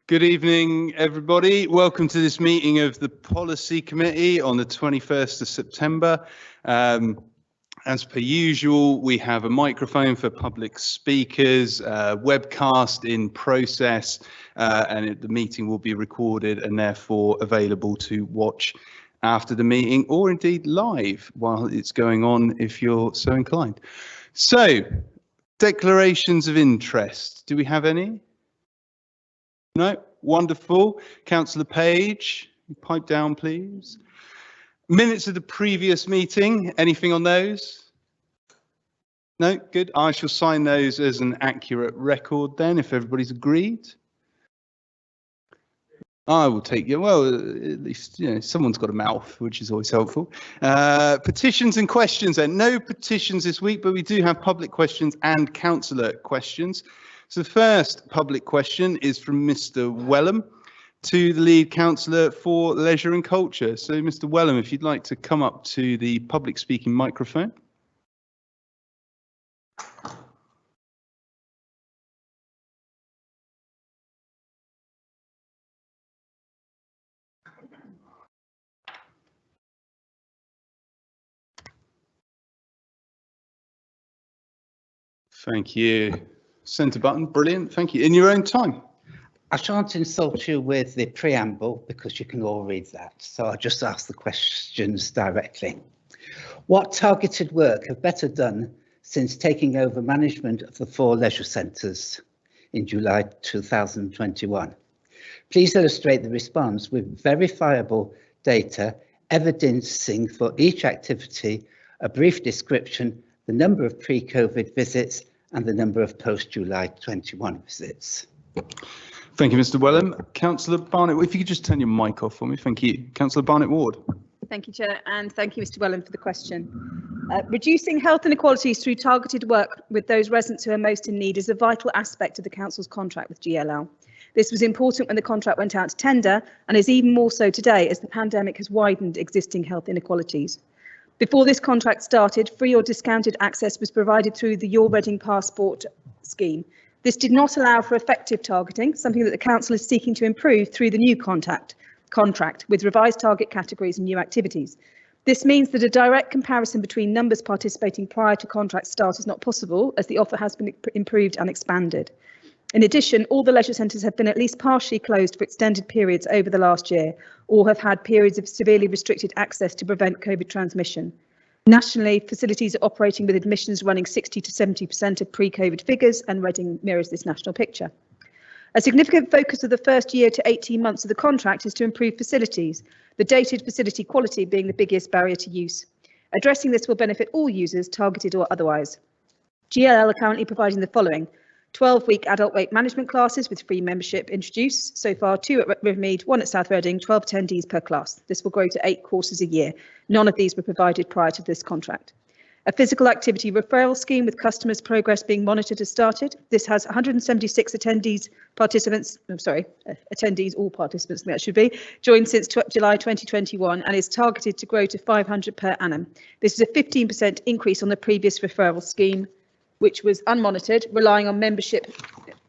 Good evening, everybody. Welcome to this meeting of the Policy Committee on the 21st of September. As per usual, we have a microphone for public speakers, webcast in process, and the meeting will be recorded and therefore available to watch after the meeting, or indeed live while it's going on if you're so inclined. So, declarations of interest. Do we have any? No? Wonderful. Councillor Page, pipe down, please. Minutes of the previous meeting. Anything on those? No? Good. I shall sign those as an accurate record then, if everybody's agreed. I will take you. Well, at least someone's got a mouth, which is always helpful. Petitions and questions. Then no petitions this week, but we do have public questions and councillor questions. So the first public question is from Mr. Wellham to the lead councillor for Leisure and Culture. So Mr. Wellham, if you'd like to come up to the public speaking microphone. Thank you. Centre button, brilliant, thank you. In your own time. I shan't insult you with the preamble because you can all read that, so I'll just ask the questions directly. What targeted work have Better done since taking over management of the 4 leisure centres in July 2021? Please illustrate the response with verifiable data evidencing for each activity a brief description, the number of pre-COVID visits and the number of post-July 21 visits. Thank you, Mr. Wellham. Councillor Barnett, if you could just turn your mic off for me, thank you. Councillor Barnett Ward. Thank you, Chair, and thank you, Mr. Wellham, for the question. Reducing health inequalities through targeted work with those residents who are most in need is a vital aspect of the Council's contract with GLL. This was important when the contract went out to tender and is even more so today as the pandemic has widened existing health inequalities. Before this contract started, free or discounted access was provided through the Your Reading Passport scheme. This did not allow for effective targeting, something that the Council is seeking to improve through the new contract with revised target categories and new activities. This means that a direct comparison between numbers participating prior to contract start is not possible, as the offer has been improved and expanded. In addition, all the leisure centres have been at least partially closed for extended periods over the last year, or have had periods of severely restricted access to prevent COVID transmission. Nationally, facilities are operating with admissions running 60 to 70% of pre-COVID figures, and Reading mirrors this national picture. A significant focus of the first year to 18 months of the contract is to improve facilities, the dated facility quality being the biggest barrier to use. Addressing this will benefit all users, targeted or otherwise. GLL are currently providing the following: 12-week adult weight management classes with free membership introduced. So far, 2 at Rivermead, 1 at South Reading, 12 attendees per class. This will grow to 8 courses a year. None of these were provided prior to this contract. A physical activity referral scheme with customers' progress being monitored has started. This has 176 attendees, all participants that should be, joined since July 2021 and is targeted to grow to 500 per annum. This is a 15% increase on the previous referral scheme, which was unmonitored, relying on membership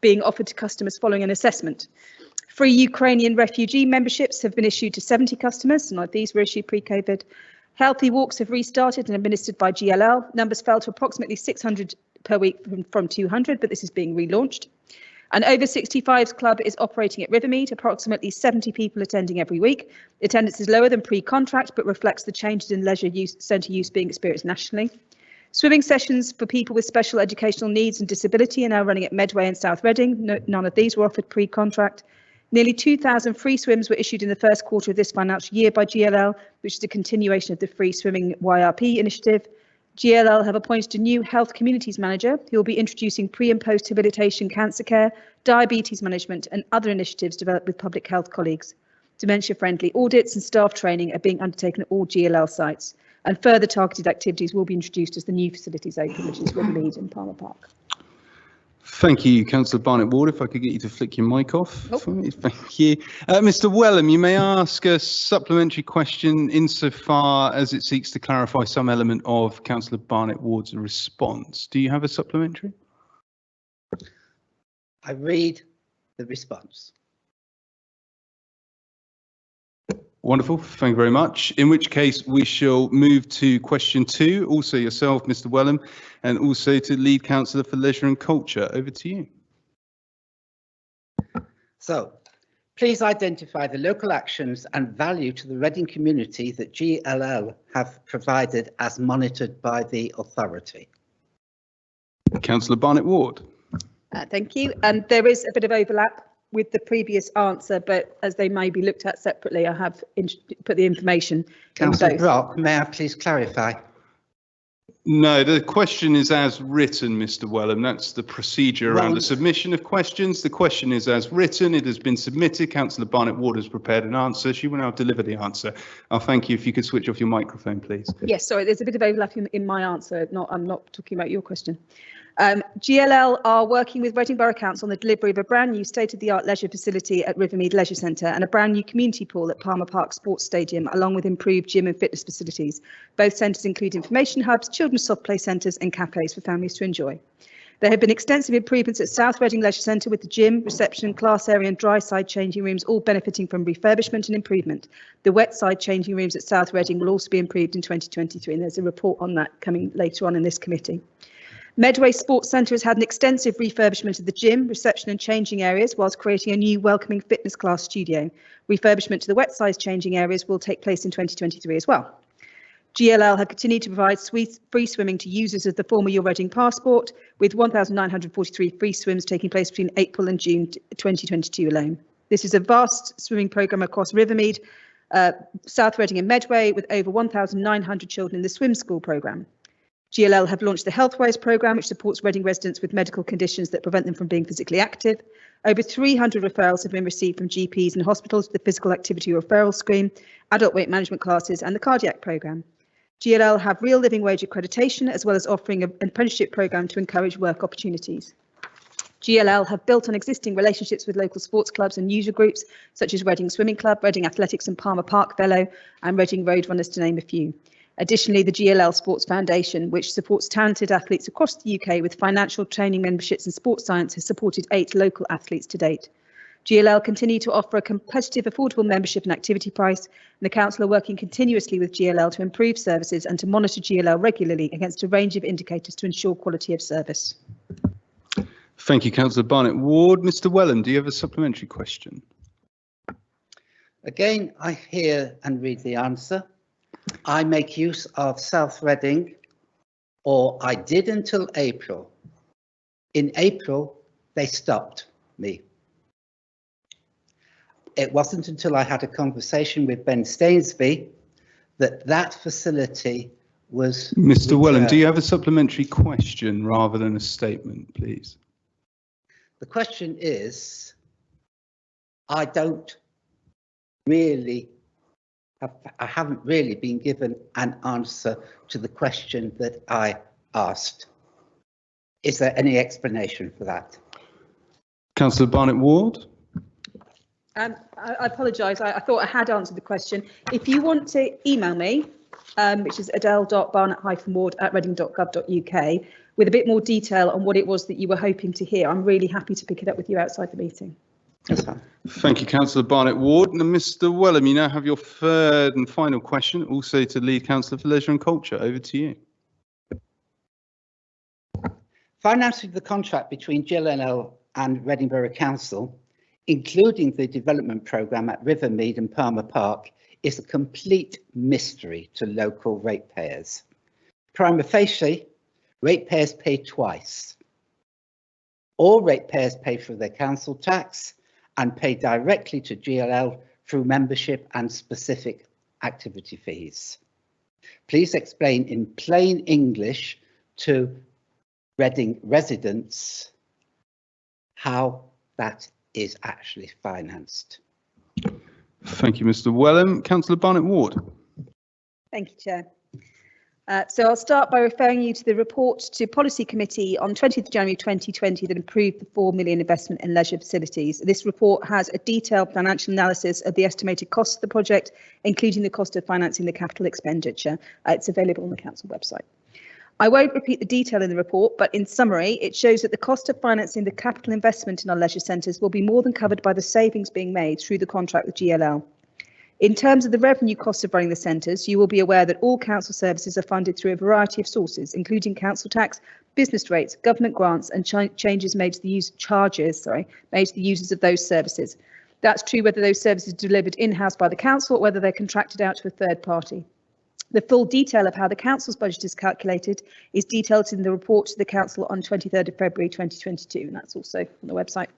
being offered to customers following an assessment. Free Ukrainian refugee memberships have been issued to 70 customers, and these were issued pre-COVID. Healthy walks have restarted and administered by GLL. Numbers fell to approximately 600 per week from 200, but this is being relaunched. An over 65s club is operating at Rivermead, approximately 70 people attending every week. Attendance is lower than pre-contract, but reflects the changes in leisure centre use being experienced nationally. Swimming sessions for people with special educational needs and disability are now running at Medway and South Reading. None of these were offered pre-contract. Nearly 2,000 free swims were issued in the first quarter of this financial year by GLL, which is a continuation of the Free Swimming YRP initiative. GLL have appointed a new health communities manager who will be introducing pre and post habilitation cancer care, diabetes management and other initiatives developed with public health colleagues. Dementia friendly audits and staff training are being undertaken at all GLL sites, and further targeted activities will be introduced as the new facilities open, which is Rivermead and Palmer Park. Thank you, Councillor Barnett Ward. If I could get you to flick your mic off for me. Thank you. Mr. Wellham, you may ask a supplementary question insofar as it seeks to clarify some element of Councillor Barnett Ward's response. Do you have a supplementary? I read the response. Wonderful, thank you very much. In which case we shall move to question 2, also yourself, Mr. Wellham, and also to Lead Councillor for Leisure and Culture. Over to you. So, please identify the local actions and value to the Reading community that GLL have provided as monitored by the authority. Councillor Barnett-Ward. Thank you. And there is a bit of overlap with the previous answer, but as they may be looked at separately, I have put the information. Councillor Brock, may I please clarify? No, the question is as written, Mr. Wellham. That's the procedure around the submission of questions. The question is as written. It has been submitted. Councillor Barnett-Ward has prepared an answer. She will now deliver the answer. I'll thank you if you could switch off your microphone, please. Yes, sorry, there's a bit of overlap in my answer. I'm not talking about your question. GLL are working with Reading Borough Council on the delivery of a brand new state-of-the-art leisure facility at Rivermead Leisure Centre and a brand new community pool at Palmer Park Sports Stadium, along with improved gym and fitness facilities. Both centres include information hubs, children's soft play centres and cafes for families to enjoy. There have been extensive improvements at South Reading Leisure Centre with the gym, reception, class area and dry side changing rooms all benefiting from refurbishment and improvement. The wet side changing rooms at South Reading will also be improved in 2023, and there's a report on that coming later on in this committee. Medway Sports Centre has had an extensive refurbishment of the gym, reception and changing areas, whilst creating a new welcoming fitness class studio. Refurbishment to the wet size changing areas will take place in 2023 as well. GLL have continued to provide free swimming to users of the former Your Reading Passport, with 1,943 free swims taking place between April and June 2022 alone. This is a vast swimming programme across Rivermead, South Reading and Medway, with over 1,900 children in the swim school programme. GLL have launched the Healthwise programme, which supports Reading residents with medical conditions that prevent them from being physically active. Over 300 referrals have been received from GPs and hospitals to the physical activity referral scheme, adult weight management classes and the cardiac programme. GLL have real living wage accreditation, as well as offering an apprenticeship programme to encourage work opportunities. GLL have built on existing relationships with local sports clubs and user groups, such as Reading Swimming Club, Reading Athletics and Palmer Park Velo and Reading Road Runners, to name a few. Additionally, the GLL Sports Foundation, which supports talented athletes across the UK with financial training memberships in sports science, has supported 8 local athletes to date. GLL continue to offer a competitive, affordable membership and activity price, and the council are working continuously with GLL to improve services and to monitor GLL regularly against a range of indicators to ensure quality of service. Thank you, Councillor Barnett-Ward. Mr. Wellham, do you have a supplementary question? Again, I hear and read the answer. I make use of South Reading, or I did until April. In April, they stopped me. It wasn't until I had a conversation with Ben Stainsby that facility was... Mr. Wellham, do you have a supplementary question rather than a statement, please? The question is, I haven't really been given an answer to the question that I asked. Is there any explanation for that? Councillor Barnett-Ward. I apologise. I thought I had answered the question. If you want to email me, which is adele.barnett-ward@reading.gov.uk, with a bit more detail on what it was that you were hoping to hear, I'm really happy to pick it up with you outside the meeting. That's fine. Thank you, Councillor Barnett-Ward. And Mr. Wellham, you now have your third and final question, also to Lead Councillor for Leisure and Culture. Over to you. Financing the contract between GLL and Reading Borough Council, including the development programme at Rivermead and Palmer Park, is a complete mystery to local ratepayers. Prima facie, ratepayers pay twice. All ratepayers pay for their council tax and pay directly to GLL through membership and specific activity fees. Please explain in plain English to Reading residents how that is actually financed. Thank you, Mr. Wellham. Councillor Barnett-Ward. Thank you, Chair. So I'll start by referring you to the report to Policy Committee on 20th January 2020 that approved the £4 million investment in leisure facilities. This report has a detailed financial analysis of the estimated cost of the project, including the cost of financing the capital expenditure. It's available on the council website. I won't repeat the detail in the report, but in summary, it shows that the cost of financing the capital investment in our leisure centres will be more than covered by the savings being made through the contract with GLL. In terms of the revenue costs of running the centres, you will be aware that all council services are funded through a variety of sources, including council tax, business rates, government grants, and changes made to the charges made to the users of those services. That's true whether those services are delivered in-house by the council or whether they're contracted out to a third party. The full detail of how the council's budget is calculated is detailed in the report to the council on 23rd of February 2022, and that's also on the website.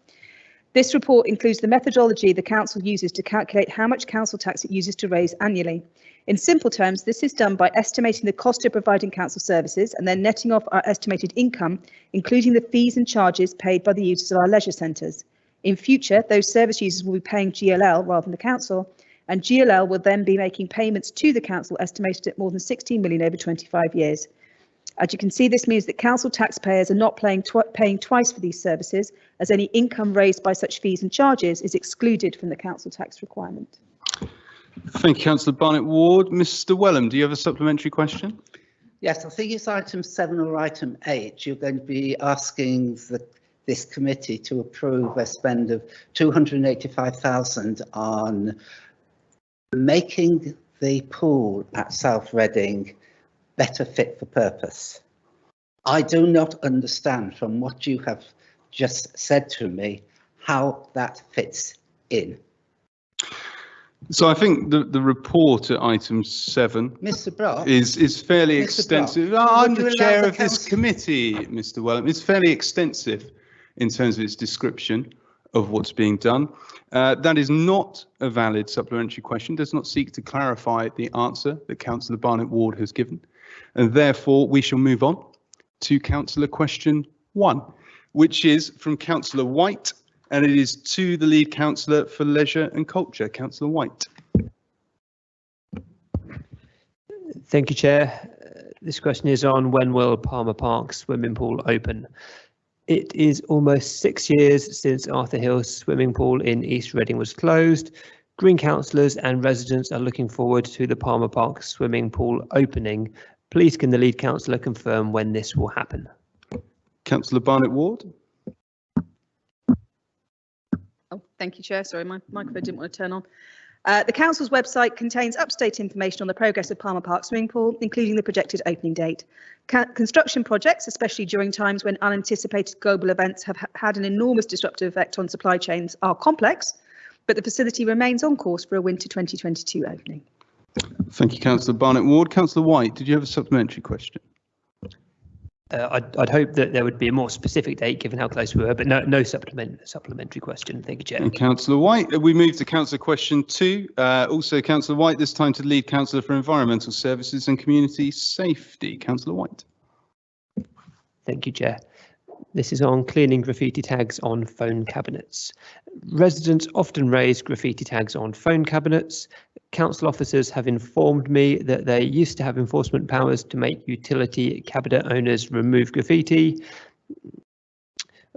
This report includes the methodology the council uses to calculate how much council tax it uses to raise annually. In simple terms, this is done by estimating the cost of providing council services and then netting off our estimated income, including the fees and charges paid by the users of our leisure centres. In future, those service users will be paying GLL rather than the council, and GLL will then be making payments to the council estimated at more than 16 million over 25 years. As you can see, this means that council taxpayers are not paying twice for these services, as any income raised by such fees and charges is excluded from the council tax requirement. Thank you, Councillor Barnett-Ward. Mr. Wellham, do you have a supplementary question? Yes, I think it's item 7 or item 8. You're going to be asking this committee to approve a spend of 285,000 on making the pool at South Reading better fit for purpose. I do not understand from what you have just said to me how that fits in. So I think the report at item 7 Mr. Brock, is fairly Mr. extensive. Brock, I'm would you the allow chair the of this council- committee, Mr. Wellham. It's fairly extensive in terms of its description of what's being done. That is not a valid supplementary question, does not seek to clarify the answer that Councillor Barnett-Ward has given. And therefore, we shall move on to Councillor question 1, which is from Councillor White, and it is to the lead councillor for Leisure and Culture, Councillor White. Thank you, Chair. This question is on when will Palmer Park swimming pool open? It is almost 6 years since Arthur Hill's swimming pool in East Reading was closed. Green councillors and residents are looking forward to the Palmer Park swimming pool opening. Please can the lead councillor confirm when this will happen? Councillor Barnett-Ward. Oh, thank you, Chair. Sorry, my microphone didn't want to turn on. The council's website contains up-to-date information on the progress of Palmer Park swimming pool, including the projected opening date. Construction projects, especially during times when unanticipated global events have had an enormous disruptive effect on supply chains, are complex, but the facility remains on course for a winter 2022 opening. Thank you, Councillor Barnett-Ward. Councillor White, did you have a supplementary question? I'd hope that there would be a more specific date given how close we were, but no supplementary question. Thank you, Chair. And Councillor White, we move to Councillor question 2. Also, Councillor White, this time to the lead councillor for Environmental Services and Community Safety. Councillor White. Thank you, Chair. This is on cleaning graffiti tags on phone cabinets. Residents often raise graffiti tags on phone cabinets. Council officers have informed me that they used to have enforcement powers to make utility cabinet owners remove graffiti,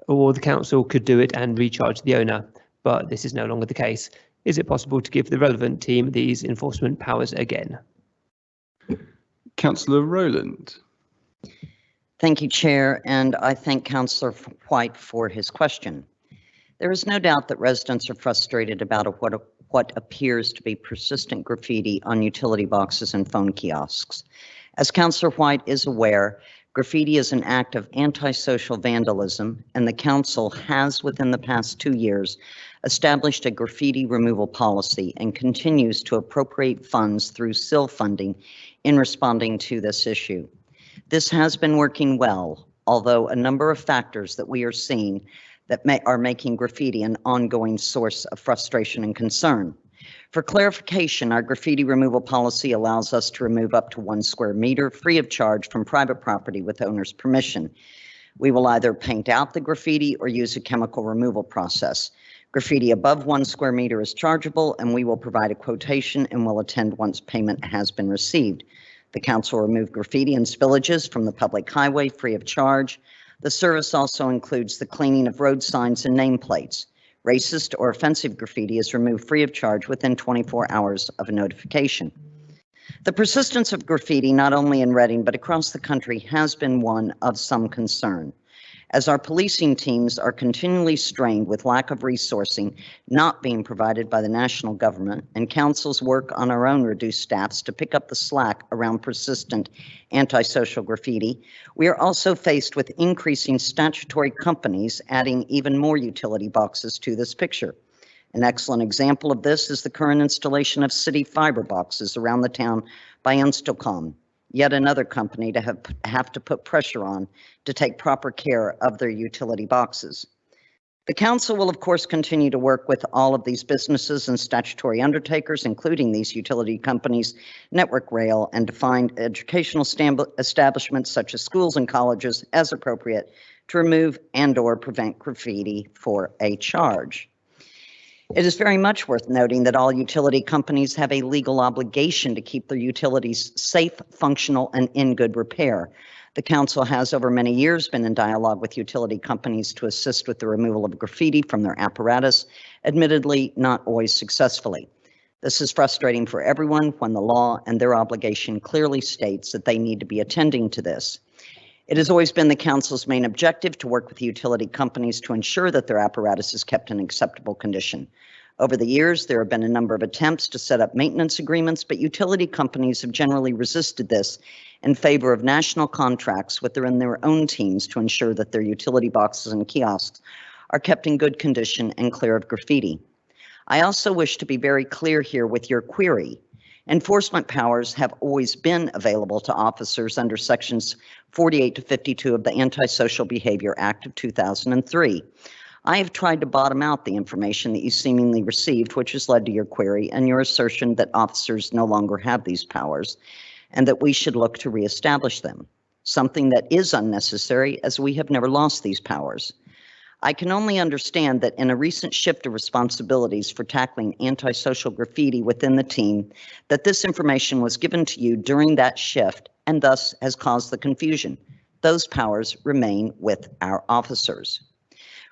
or the council could do it and recharge the owner, but this is no longer the case. Is it possible to give the relevant team these enforcement powers again? Councillor Rowland. Thank you, Chair, and I thank Councillor White for his question. There is no doubt that residents are frustrated about what appears to be persistent graffiti on utility boxes and phone kiosks. As Councillor White is aware, graffiti is an act of antisocial vandalism, and the Council has, within the past 2 years, established a graffiti removal policy and continues to appropriate funds through SIL funding in responding to this issue. This has been working well, although a number of factors that we are seeing that are making graffiti an ongoing source of frustration and concern. For clarification, our graffiti removal policy allows us to remove up to 1 square meter free of charge from private property with owner's permission. We will either paint out the graffiti or use a chemical removal process. Graffiti above 1 square meter is chargeable, and we will provide a quotation and will attend once payment has been received. The council will remove graffiti and spillages from the public highway free of charge. The service also includes the cleaning of road signs and nameplates. Racist or offensive graffiti is removed free of charge within 24 hours of a notification. The persistence of graffiti, not only in Reading but across the country, has been one of some concern. As our policing teams are continually strained with lack of resourcing not being provided by the national government, and council's work on our own reduced staffs to pick up the slack around persistent antisocial graffiti, we are also faced with increasing statutory companies adding even more utility boxes to this picture. An excellent example of this is the current installation of city fiber boxes around the town by Instalcom, yet another company to have to put pressure on to take proper care of their utility boxes. The council will, of course, continue to work with all of these businesses and statutory undertakers, including these utility companies, Network Rail, and defined educational establishments such as schools and colleges as appropriate to remove and/or prevent graffiti for a charge. It is very much worth noting that all utility companies have a legal obligation to keep their utilities safe, functional, and in good repair. The council has over many years been in dialogue with utility companies to assist with the removal of graffiti from their apparatus, admittedly not always successfully. This is frustrating for everyone when the law and their obligation clearly states that they need to be attending to this. It has always been the council's main objective to work with utility companies to ensure that their apparatus is kept in acceptable condition. Over the years, there have been a number of attempts to set up maintenance agreements, but utility companies have generally resisted this in favor of national contracts within their own teams to ensure that their utility boxes and kiosks are kept in good condition and clear of graffiti. I also wish to be very clear here with your query. Enforcement powers have always been available to officers under sections 48 to 52 of the Antisocial Behavior Act of 2003. I have tried to bottom out the information that you seemingly received, which has led to your query and your assertion that officers no longer have these powers and that we should look to reestablish them, something that is unnecessary as we have never lost these powers. I can only understand that in a recent shift of responsibilities for tackling antisocial graffiti within the team, that this information was given to you during that shift and thus has caused the confusion. Those powers remain with our officers.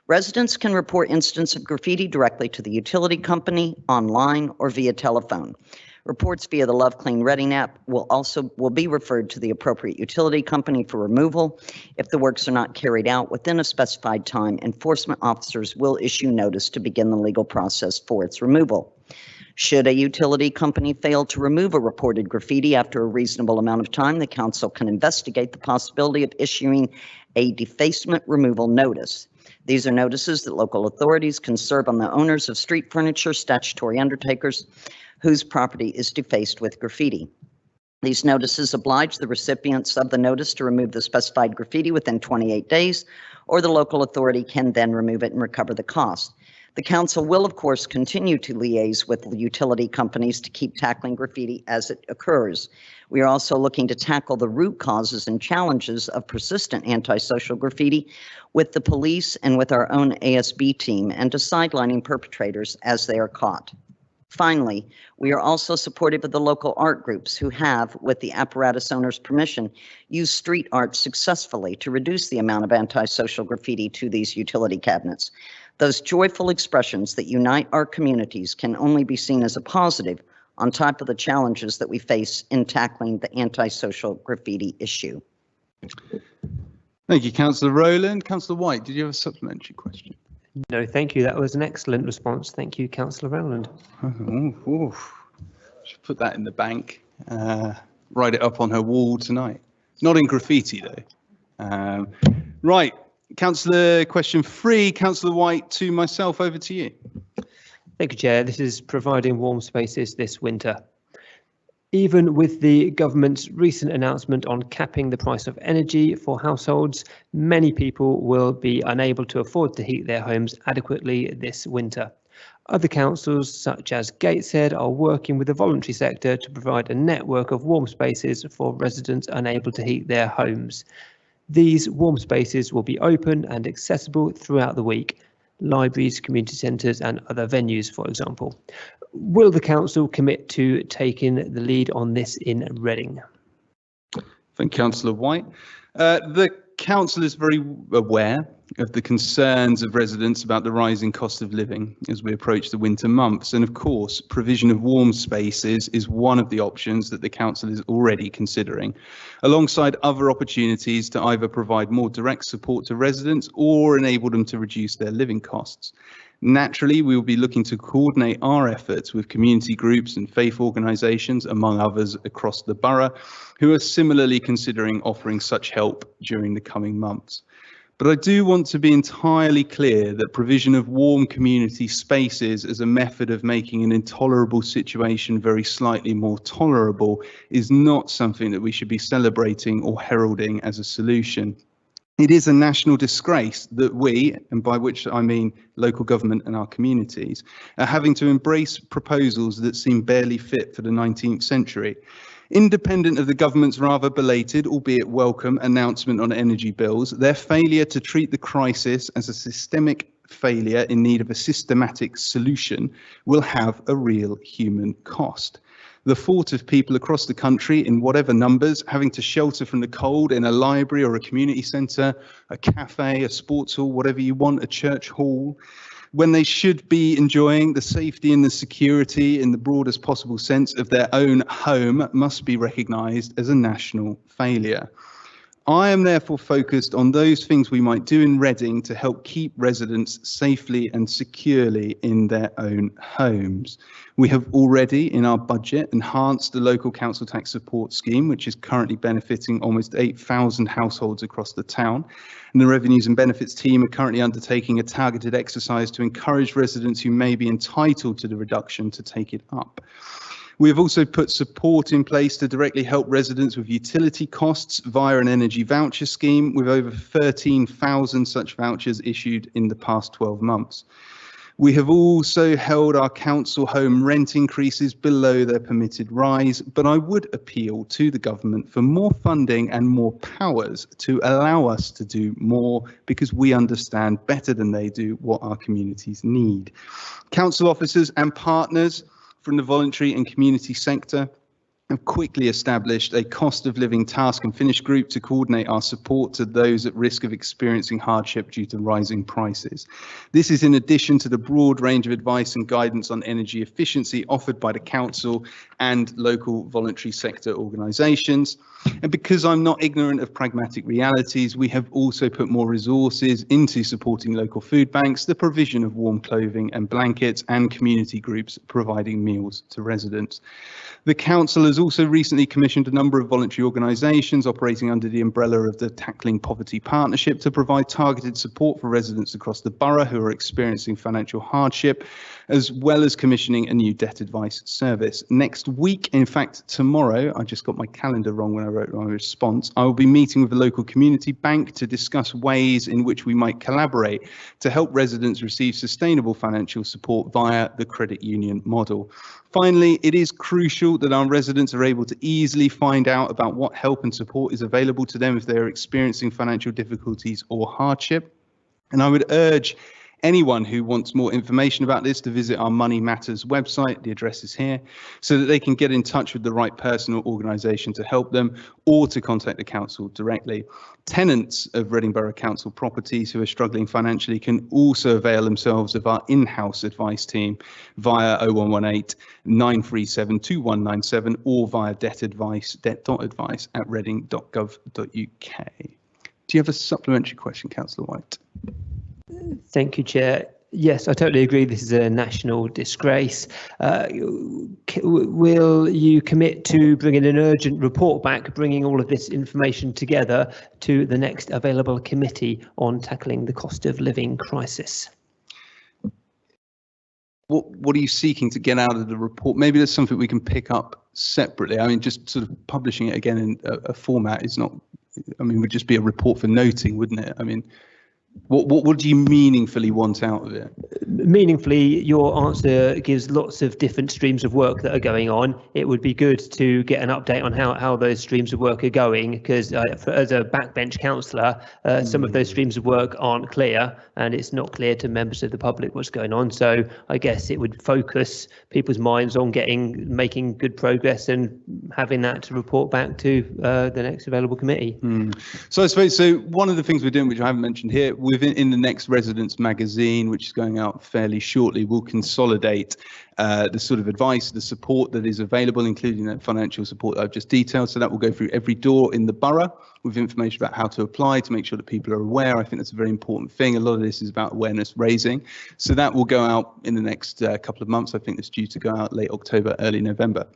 Residents can report incidents of graffiti directly to the utility company, online, or via telephone. Reports via the Love Clean Reading app will be referred to the appropriate utility company for removal. If the works are not carried out within a specified time, enforcement officers will issue notice to begin the legal process for its removal. Should a utility company fail to remove a reported graffiti after a reasonable amount of time, the council can investigate the possibility of issuing a defacement removal notice. These are notices that local authorities can serve on the owners of street furniture, statutory undertakers, whose property is defaced with graffiti. These notices oblige the recipients of the notice to remove the specified graffiti within 28 days, or the local authority can then remove it and recover the cost. The council will, of course, continue to liaise with the utility companies to keep tackling graffiti as it occurs. We are also looking to tackle the root causes and challenges of persistent antisocial graffiti with the police and with our own ASB team, and to sidelining perpetrators as they are caught. Finally, we are also supportive of the local art groups who have, with the apparatus owner's permission, used street art successfully to reduce the amount of antisocial graffiti to these utility cabinets. Those joyful expressions that unite our communities can only be seen as a positive on top of the challenges that we face in tackling the antisocial graffiti issue. Thank you, Councillor Rowland. Councillor White, did you have a supplementary question? No, thank you. That was an excellent response. Thank you, Councillor Rowland. Should put that in the bank. Write it up on her wall tonight. Not in graffiti, though. Right, Councillor, question 3. Councillor White, to myself, over to you. Thank you, Chair. This is providing warm spaces this winter. Even with the government's recent announcement on capping the price of energy for households, many people will be unable to afford to heat their homes adequately this winter. Other councils, such as Gateshead, are working with the voluntary sector to provide a network of warm spaces for residents unable to heat their homes. These warm spaces will be open and accessible throughout the week. Libraries, community centres and other venues, for example. Will the council commit to taking the lead on this in Reading? Thank you, Councillor White. The council is very aware of the concerns of residents about the rising cost of living as we approach the winter months. And of course, provision of warm spaces is one of the options that the council is already considering, alongside other opportunities to either provide more direct support to residents or enable them to reduce their living costs. Naturally, we will be looking to coordinate our efforts with community groups and faith organisations, among others, across the borough, who are similarly considering offering such help during the coming months. But I do want to be entirely clear that provision of warm community spaces as a method of making an intolerable situation very slightly more tolerable is not something that we should be celebrating or heralding as a solution. It is a national disgrace that we, and by which I mean local government and our communities, are having to embrace proposals that seem barely fit for the 19th century. Independent of the government's rather belated, albeit welcome, announcement on energy bills, their failure to treat the crisis as a systemic failure in need of a systematic solution will have a real human cost. The thought of people across the country in whatever numbers having to shelter from the cold in a library or a community centre, a cafe, a sports hall, whatever you want, a church hall, when they should be enjoying the safety and the security in the broadest possible sense of their own home must be recognised as a national failure. I am therefore focused on those things we might do in Reading to help keep residents safely and securely in their own homes. We have already, in our budget, enhanced the local council tax support scheme, which is currently benefiting almost 8,000 households across the town. And the Revenues and Benefits team are currently undertaking a targeted exercise to encourage residents who may be entitled to the reduction to take it up. We have also put support in place to directly help residents with utility costs via an energy voucher scheme, with over 13,000 such vouchers issued in the past 12 months. We have also held our council home rent increases below their permitted rise, but I would appeal to the government for more funding and more powers to allow us to do more, because we understand better than they do what our communities need. Council officers and partners from the voluntary and community sector have quickly established a cost of living task and finish group to coordinate our support to those at risk of experiencing hardship due to rising prices. This is in addition to the broad range of advice and guidance on energy efficiency offered by the council and local voluntary sector organisations. And because I'm not ignorant of pragmatic realities, we have also put more resources into supporting local food banks, the provision of warm clothing and blankets, and community groups providing meals to residents. The council has also recently commissioned a number of voluntary organisations operating under the umbrella of the Tackling Poverty Partnership to provide targeted support for residents across the borough who are experiencing financial hardship, as well as commissioning a new debt advice service. Next week, in fact tomorrow, I just got my calendar wrong when I wrote my response, I will be meeting with a local community bank to discuss ways in which we might collaborate to help residents receive sustainable financial support via the credit union model. Finally, it is crucial that our residents are able to easily find out about what help and support is available to them if they are experiencing financial difficulties or hardship. And I would urge anyone who wants more information about this to visit our Money Matters website, the address is here, so that they can get in touch with the right person or organisation to help them, or to contact the council directly. Tenants of Reading Borough Council properties who are struggling financially can also avail themselves of our in-house advice team via 0118 937 2197 or via debt.advice at reading.gov.uk. Do you have a supplementary question, Councillor White? Thank you, Chair. Yes, I totally agree. This is a national disgrace. Will you commit to bringing an urgent report back, bringing all of this information together to the next available committee on tackling the cost of living crisis? What are you seeking to get out of the report? Maybe there's something we can pick up separately. I mean, just sort of publishing it again in a format is not, I mean, would just be a report for noting, wouldn't it? I mean, What do you meaningfully want out of it? Meaningfully, your answer gives lots of different streams of work that are going on. It would be good to get an update on how those streams of work are going, because as a backbench councillor, some of those streams of work aren't clear, and it's not clear to members of the public what's going on. So I guess it would focus people's minds on making good progress and having that to report back to the next available committee. So I suppose, one of the things we're doing, which I haven't mentioned here, in the next Residents magazine, which is going out fairly shortly, we'll consolidate the sort of advice, the support that is available, including that financial support that I've just detailed. So that will go through every door in the borough with information about how to apply, to make sure that people are aware. I think that's a very important thing. A lot of this is about awareness raising. So that will go out in the next couple of months. I think it's due to go out late October, early November.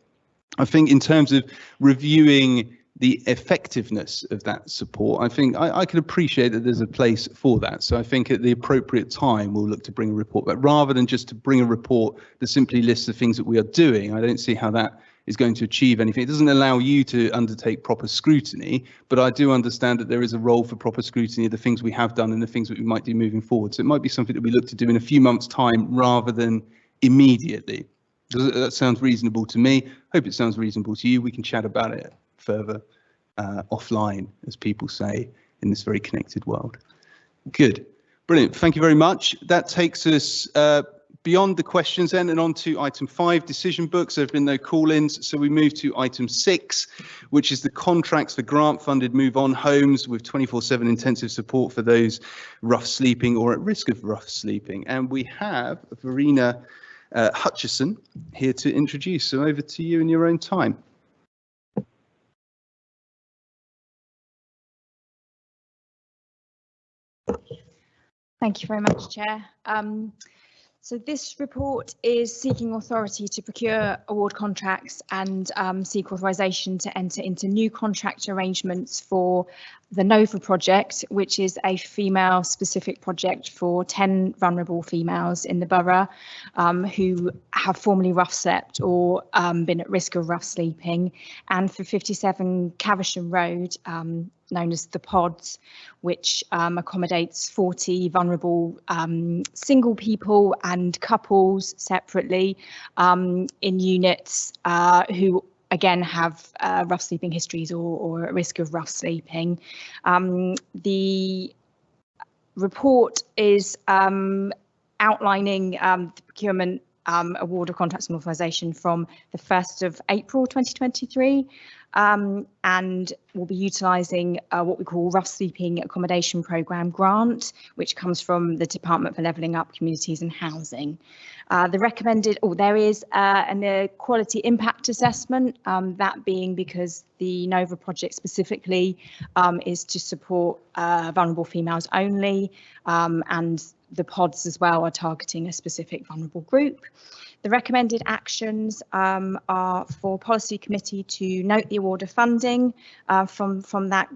I think in terms of reviewing the effectiveness of that support, I think I can appreciate that there's a place for that. So I think at the appropriate time, we'll look to bring a report, but rather than just to bring a report that simply lists the things that we are doing, I don't see how that is going to achieve anything. It doesn't allow you to undertake proper scrutiny, but I do understand that there is a role for proper scrutiny of the things we have done and the things that we might do moving forward. So it might be something that we look to do in a few months' time rather than immediately. That sounds reasonable to me. Hope it sounds reasonable to you. We can chat about it further offline, as people say in this very connected world. Good, brilliant. Thank you very much. That takes us beyond the questions then and on to item 5, decision books. There have been no call-ins, so we move to item 6, which is the contracts for grant-funded move-on homes with 24/7 intensive support for those rough sleeping or at risk of rough sleeping. And we have Verena Hutchison here to introduce. So over to you in your own time. Thank you very much, Chair. So this report is seeking authority to procure award contracts and seek authorisation to enter into new contract arrangements for the NOVA project, which is a female-specific project for 10 vulnerable females in the borough who have formerly rough slept or been at risk of rough sleeping, and for 57 Caversham Road, known as the Pods, which accommodates 40 vulnerable single people and couples separately in units who again have rough sleeping histories or at risk of rough sleeping. The report is outlining the procurement award of contracts and authorisation from the 1st of April 2023. And we'll be utilising what we call Rough Sleeping Accommodation Programme grant, which comes from the Department for Levelling Up Communities and Housing. The recommended, there is an equality impact assessment, that being because the NOVA project specifically is to support vulnerable females only, and the pods as well are targeting a specific vulnerable group. The recommended actions are for Policy Committee to note the award of funding from that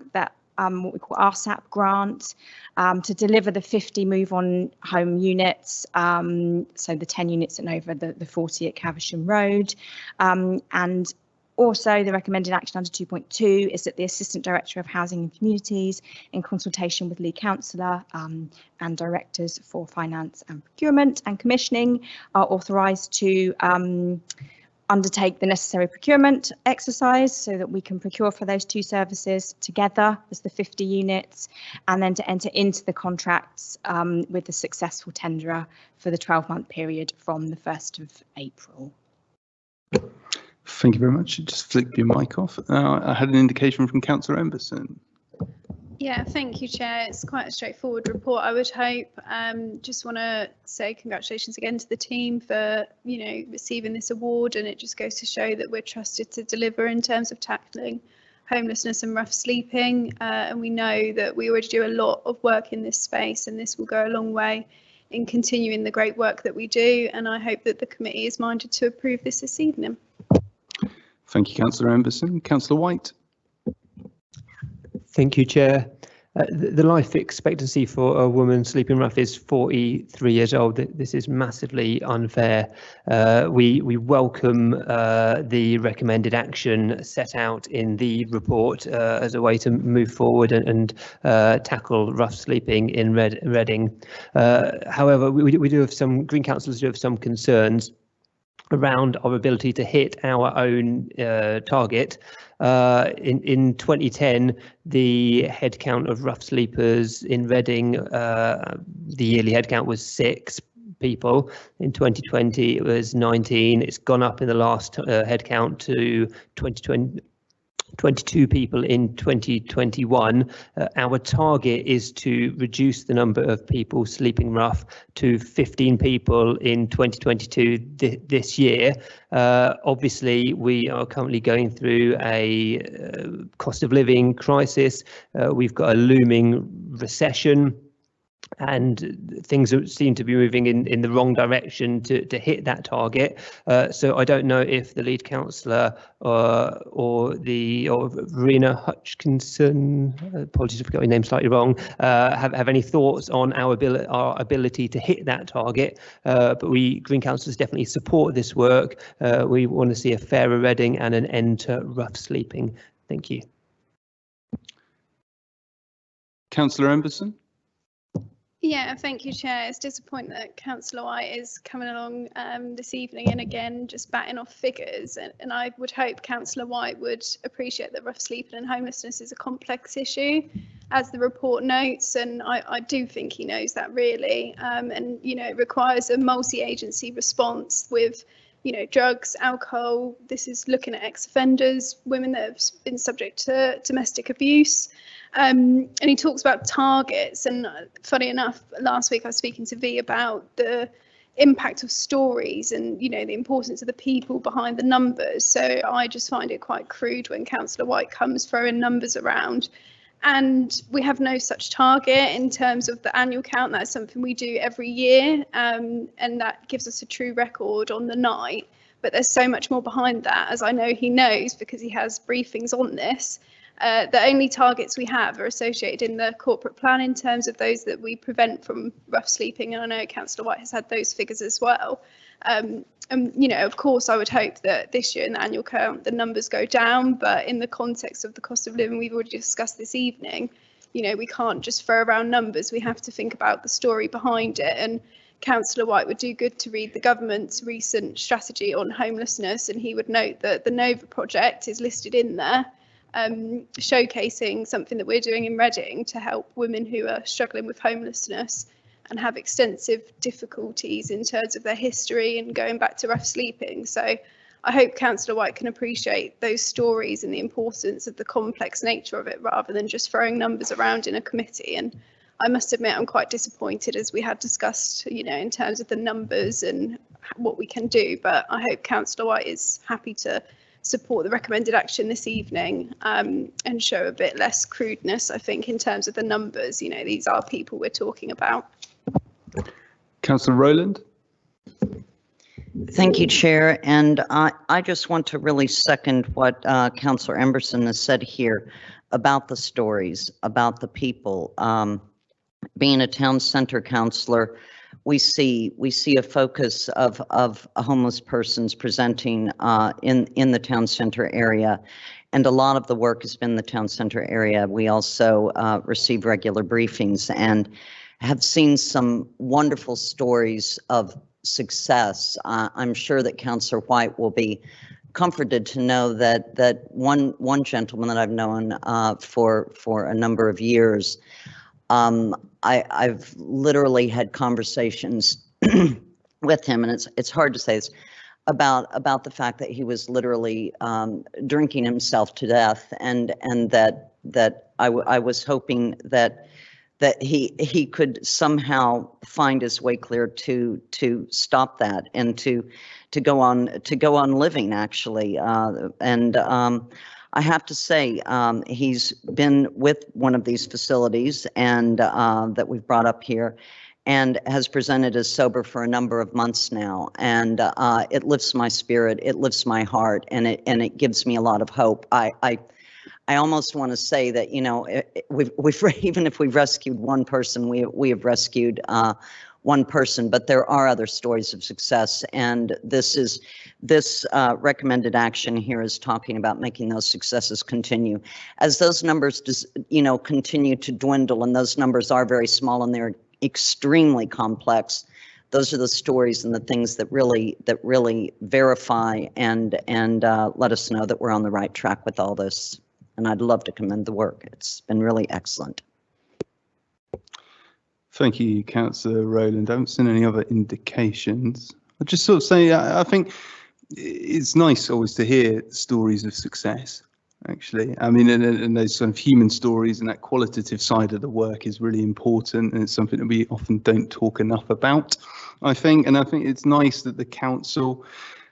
what we call RSAP grant, to deliver the 50 move-on home units, so the 10 units at Nova, the 40 at Caversham Road, and also, the recommended action under 2.2 is that the Assistant Director of Housing and Communities, in consultation with Lead Councillor and Directors for Finance and Procurement and Commissioning, are authorised to undertake the necessary procurement exercise so that we can procure for those two services together as the 50 units, and then to enter into the contracts with the successful tenderer for the 12-month period from the 1st of April. Thank you very much. Just flick your mic off. I had an indication from Councillor Emberson. Yeah, thank you, Chair. It's quite a straightforward report, I would hope. Just want to say congratulations again to the team for, receiving this award, and it just goes to show that we're trusted to deliver in terms of tackling homelessness and rough sleeping. And we know that we already do a lot of work in this space, and this will go a long way in continuing the great work that we do. And I hope that the committee is minded to approve this evening. Thank you, Councillor Emberson. Councillor White. Thank you, Chair. The life expectancy for a woman sleeping rough is 43 years old. This is massively unfair. We welcome the recommended action set out in the report as a way to move forward and tackle rough sleeping in Reading. However, we do have some, Green councillors do have some concerns around our ability to hit our own target. In 2010, the headcount of rough sleepers in Reading, the yearly headcount was 6 people. In 2020, it was 19. It's gone up in the last headcount to 22 people in 2021. Our target is to reduce the number of people sleeping rough to 15 people in 2022 this year. Obviously, we are currently going through a cost of living crisis. We've got a looming recession, and things seem to be moving in the wrong direction to hit that target. So I don't know if the lead councillor or Verena Hutchinson, apologies if I got your name slightly wrong, have any thoughts on our ability to hit that target. But we Green councillors definitely support this work. We want to see a fairer Reading and an end to rough sleeping. Thank you. Councillor Emberson. Yeah, thank you, Chair. It's disappointing that Councillor White is coming along this evening and again just batting off figures. And I would hope Councillor White would appreciate that rough sleeping and homelessness is a complex issue, as the report notes. And I do think he knows that, really. And, you know, it requires a multi-agency response with, you know, drugs, alcohol. This is looking at ex-offenders, women that have been subject to domestic abuse. And he talks about targets, and funny enough, last week I was speaking to V about the impact of stories and, you know, the importance of the people behind the numbers. So I just find it quite crude when Councillor White comes throwing numbers around, and we have no such target in terms of the annual count. That's something we do every year, and that gives us a true record on the night. But there's so much more behind that, as I know he knows because he has briefings on this. The only targets we have are associated in the corporate plan in terms of those that we prevent from rough sleeping, and I know Councillor White has had those figures as well. And you know, of course, I would hope that this year in the annual count the numbers go down, but in the context of the cost of living we've already discussed this evening, you know, we can't just throw around numbers. We have to think about the story behind it. And Councillor White would do good to read the government's recent strategy on homelessness, and he would note that the Nova project is listed in there, showcasing something that we're doing in Reading to help women who are struggling with homelessness and have extensive difficulties in terms of their history and going back to rough sleeping. So I hope Councillor White can appreciate those stories and the importance of the complex nature of it, rather than just throwing numbers around in a committee. And I must admit I'm quite disappointed, as we had discussed, you know, in terms of the numbers and what we can do. But I hope Councillor White is happy to support the recommended action this evening, and show a bit less crudeness, I think, in terms of the numbers. You know, these are people we're talking about. Councillor Rowland. Thank you, Chair. And I just want to really second what Councillor Emberson has said here about the stories, about the people. Being a town centre councillor, we see a focus of homeless persons presenting in the town centre area, and a lot of the work has been the town centre area. We also receive regular briefings and have seen some wonderful stories of success. I'm sure that Councillor White will be comforted to know that one gentleman that I've known for a number of years, I've literally had conversations with him, and it's hard to say this, about the fact that he was literally drinking himself to death, and that I was hoping that he could somehow find his way clear to stop that and to go on living, actually. I have to say, he's been with one of these facilities and that we've brought up here, and has presented as sober for a number of months now. And it lifts my spirit, it lifts my heart, and it gives me a lot of hope. I almost want to say that, you know, we've even if we've rescued one person, we have rescued one person, but there are other stories of success, and this recommended action here is talking about making those successes continue. As those numbers, you know, continue to dwindle, and those numbers are very small and they're extremely complex. Those are the stories and the things that really verify and let us know that we're on the right track with all this. And I'd love to commend the work. It's been really excellent. Thank you, Councillor Rowland. I haven't seen any other indications. I'll just sort of say, I think it's nice always to hear stories of success, actually. I mean, and those sort of human stories and that qualitative side of the work is really important, and it's something that we often don't talk enough about, I think. And I think it's nice that the council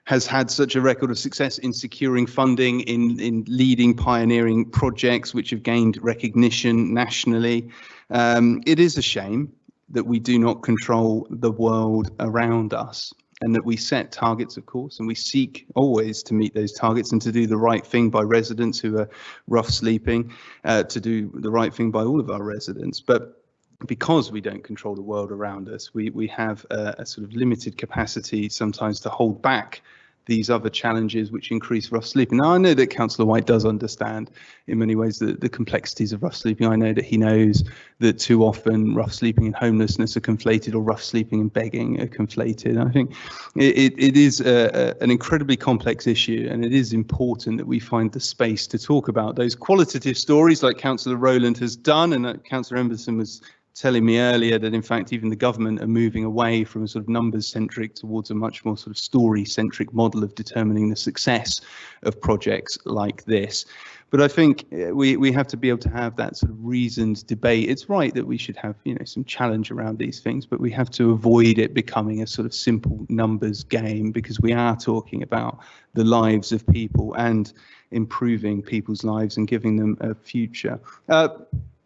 has had such a record of success in securing funding, in leading pioneering projects which have gained recognition nationally. It is a shame that we do not control the world around us, and that we set targets, of course, and we seek always to meet those targets and to do the right thing by residents who are rough sleeping, to do the right thing by all of our residents. But because we don't control the world around us, we have a sort of limited capacity sometimes to hold back these other challenges which increase rough sleeping. Now, I know that Councillor White does understand in many ways the complexities of rough sleeping. I know that he knows that too often rough sleeping and homelessness are conflated, or rough sleeping and begging are conflated. I think it is an incredibly complex issue, and it is important that we find the space to talk about those qualitative stories like Councillor Rowland has done, and that Councillor Emberson was telling me earlier that in fact even the government are moving away from a sort of numbers centric towards a much more sort of story centric model of determining the success of projects like this. But I think we have to be able to have that sort of reasoned debate. It's right that we should have, you know, some challenge around these things, but we have to avoid it becoming a sort of simple numbers game, because we are talking about the lives of people and improving people's lives and giving them a future.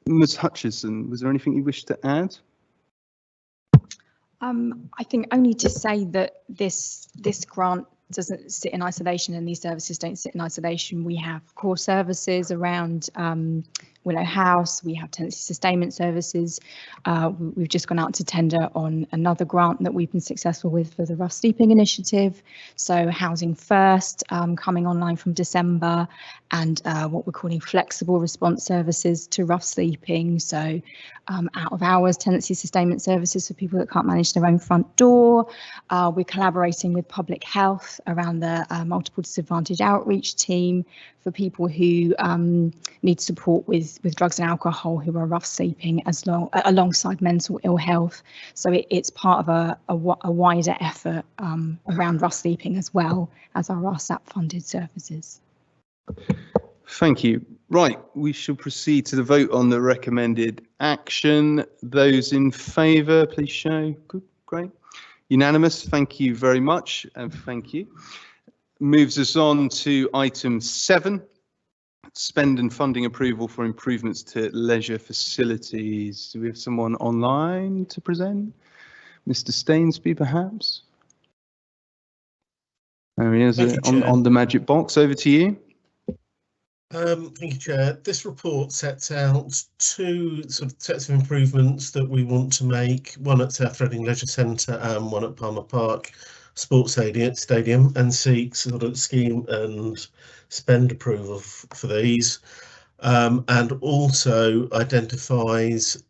Ms. Hutchison, was there anything you wish to add? I think only to say that this grant doesn't sit in isolation, and these services don't sit in isolation. We have core services around Willow House, we have tenancy sustainment services. We've just gone out to tender on another grant that we've been successful with for the Rough Sleeping Initiative. So Housing First coming online from December, and what we're calling flexible response services to rough sleeping. So out of hours tenancy sustainment services for people that can't manage their own front door. We're collaborating with public health around the multiple disadvantage outreach team for people who need support with drugs and alcohol, who are rough sleeping, alongside mental ill health. So it's part of a wider effort around rough sleeping, as well as our RSAP funded services. Thank you. Right, we shall proceed to the vote on the recommended action. Those in favour, please show. Good, great. Unanimous, thank you very much, and thank you. Moves us on to item 7, spend and funding approval for improvements to leisure facilities. Do we have someone online to present? Mr. Stainsby, perhaps? There he is, on the magic box. Over to you. Thank you, Chair. This report sets out 2 sort of sets of improvements that we want to make, one at South Reading Leisure Centre and one at Palmer Park Sports Stadium, and seeks sort of scheme and spend approval for these, and also identifies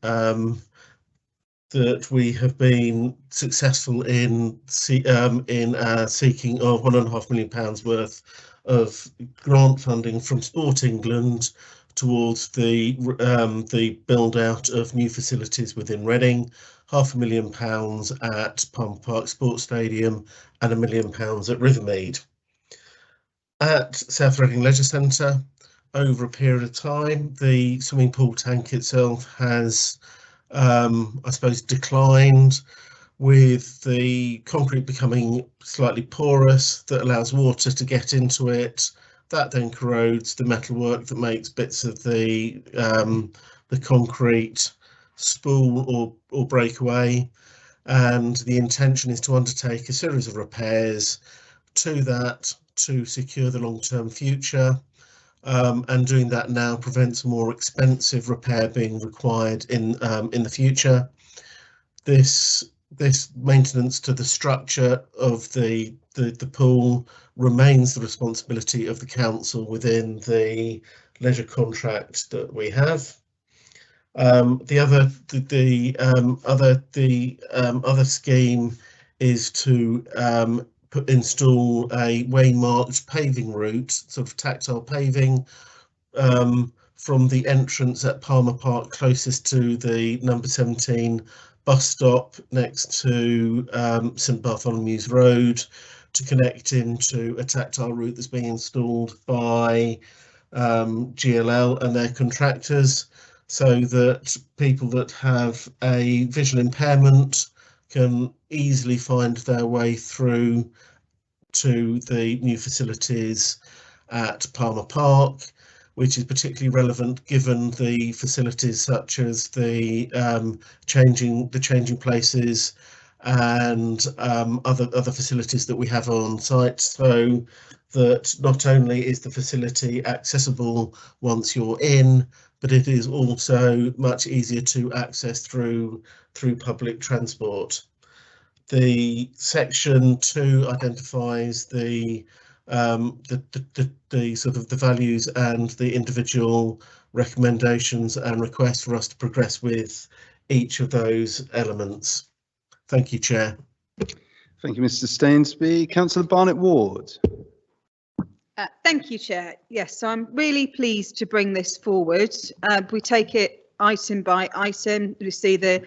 that we have been successful in seeking of £1.5 million worth of grant funding from Sport England towards the build out of new facilities within Reading, £500,000 at Palmer Park Sports Stadium and £1 million at Rivermead. At South Reading Leisure Centre, over a period of time, the swimming pool tank itself has, I suppose, declined, with the concrete becoming slightly porous that allows water to get into it. That then corrodes the metalwork that makes bits of the concrete spool or break away. And the intention is to undertake a series of repairs to that to secure the long-term future. and doing that now prevents more expensive repair being required in the future. This maintenance to the structure of the pool remains the responsibility of the council within the leisure contract that we have. The other scheme is to install a waymarked paving route, sort of tactile paving, from the entrance at Palmer Park closest to the number 17 bus stop next to St Bartholomew's Road, to connect into a tactile route that's being installed by GLL and their contractors, so that people that have a visual impairment can easily find their way through to the new facilities at Palmer Park, which is particularly relevant given the facilities such as the changing places and other facilities that we have on site, so that not only is the facility accessible once you're in, but it is also much easier to access through public transport. The section 2 identifies the sort of the values and the individual recommendations and requests for us to progress with each of those elements. Thank you, Chair. Thank you, Mr. Stainsby. Councillor Barnett-Ward. Thank you, Chair. Yes, so I'm really pleased to bring this forward. We take it item by item. You see the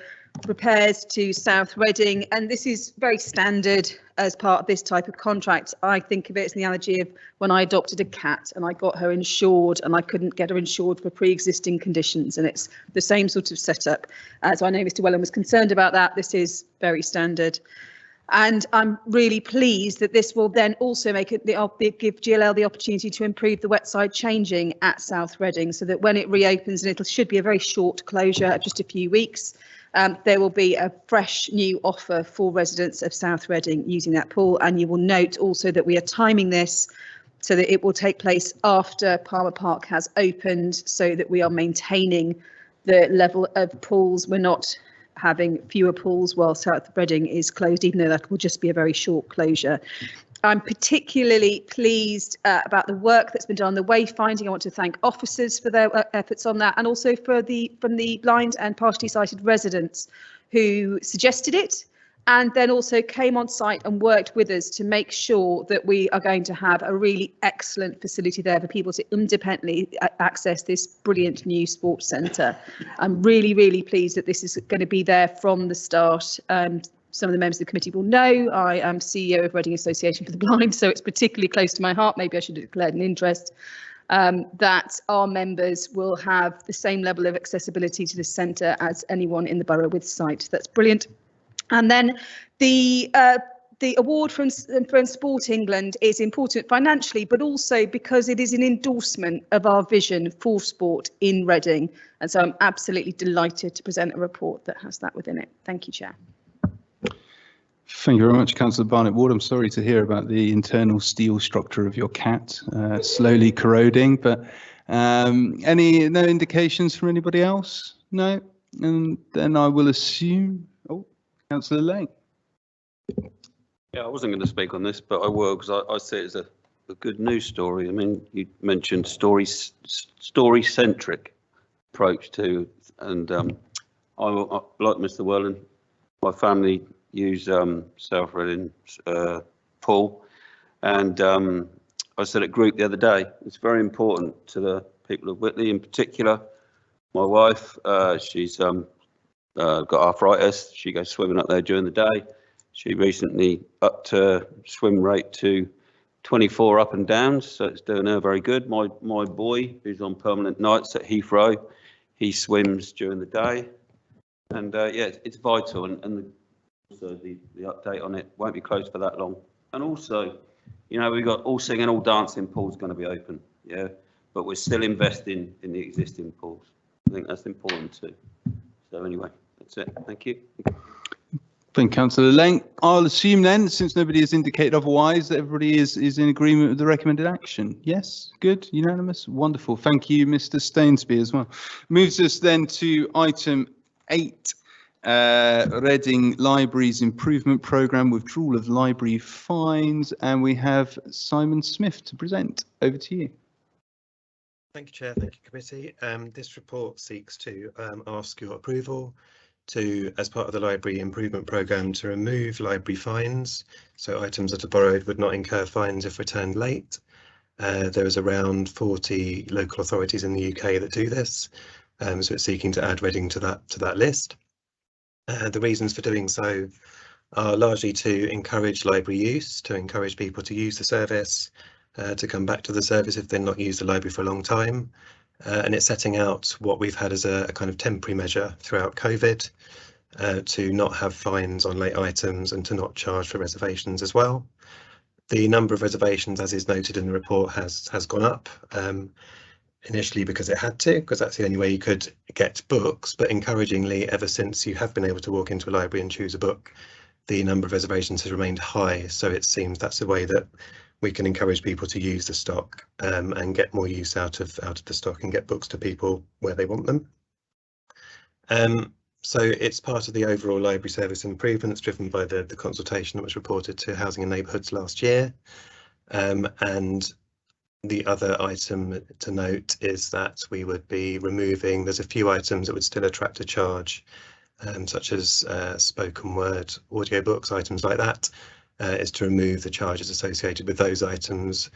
repairs to South Reading, and this is very standard as part of this type of contract. I think of it as the analogy of when I adopted a cat and I got her insured and I couldn't get her insured for pre-existing conditions, and it's the same sort of setup. So I know Mr. Wellen was concerned about that. This is very standard. And I'm really pleased that this will then also make it give GLL the opportunity to improve the wet side changing at South Reading, so that when it reopens, and it should be a very short closure of just a few weeks, there will be a fresh new offer for residents of South Reading using that pool. And you will note also that we are timing this so that it will take place after Palmer Park has opened, so that we are maintaining the level of pools. We're not having fewer pools while South Reading is closed, even though that will just be a very short closure. I'm particularly pleased about the work that's been done on the wayfinding. I want to thank officers for their efforts on that, and also from the blind and partially sighted residents who suggested it, and then also came on site and worked with us to make sure that we are going to have a really excellent facility there for people to independently access this brilliant new sports centre. I'm really, really pleased that this is going to be there from the start. Some of the members of the committee will know I am CEO of Reading Association for the Blind, so it's particularly close to my heart. Maybe I should have declared an interest. That our members will have the same level of accessibility to this centre as anyone in the borough with sight. That's brilliant. And then the award from Sport England is important financially, but also because it is an endorsement of our vision for sport in Reading. And so I'm absolutely delighted to present a report that has that within it. Thank you, Chair. Thank you very much, Councillor Barnett-Ward. I'm sorry to hear about the internal steel structure of your cat slowly corroding, but no indications from anybody else? No? And then I will assume, Councillor Lane. Yeah, I wasn't going to speak on this, but I will, because I see it as a good news story. I mean, you mentioned story-centric approach to, and I like Mr. Welland, my family use South Reading pool, and I said at group the other day, it's very important to the people of Whitley in particular. My wife, she's got arthritis. She goes swimming up there during the day. She recently upped her swim rate to 24 up and down, so it's doing her very good. My boy, who's on permanent nights at Heathrow, he swims during the day, and yeah, it's vital. And also the update on it won't be closed for that long. And also, you know, we've got all singing, all dancing pools going to be open, yeah, but we're still investing in the existing pools. I think that's important too. So anyway, that's it. Thank you. Thank you, Councillor Lang. I'll assume then, since nobody has indicated otherwise, that everybody is in agreement with the recommended action. Yes, good, unanimous, wonderful. Thank you, Mr. Stainsby, as well. Moves us then to item 8, Reading Libraries Improvement Programme, withdrawal of library fines, and we have Simon Smith to present. Over to you. Thank you, Chair. Thank you, Committee. This report seeks to ask your approval to, as part of the Library Improvement Programme, to remove library fines. So items that are borrowed would not incur fines if returned late. There is around 40 local authorities in the UK that do this. So it's seeking to add Reading to that list. The reasons for doing so are largely to encourage library use, to encourage people to use the service, to come back to the service if they've not used the library for a long time. And it's setting out what we've had as a kind of temporary measure throughout COVID, to not have fines on late items and to not charge for reservations as well. The number of reservations, as is noted in the report, has gone up, initially because it had to, because that's the only way you could get books, but encouragingly, ever since you have been able to walk into a library and choose a book, the number of reservations has remained high. So it seems that's a way that we can encourage people to use the stock, and get more use out of the stock and get books to people where they want them. So it's part of the overall library service improvements driven by the consultation that was reported to Housing and Neighbourhoods last year. And the other item to note is that we would be removing, there's a few items that would still attract a charge, such as spoken word audiobooks, items like that. Is to remove the charges associated with those items,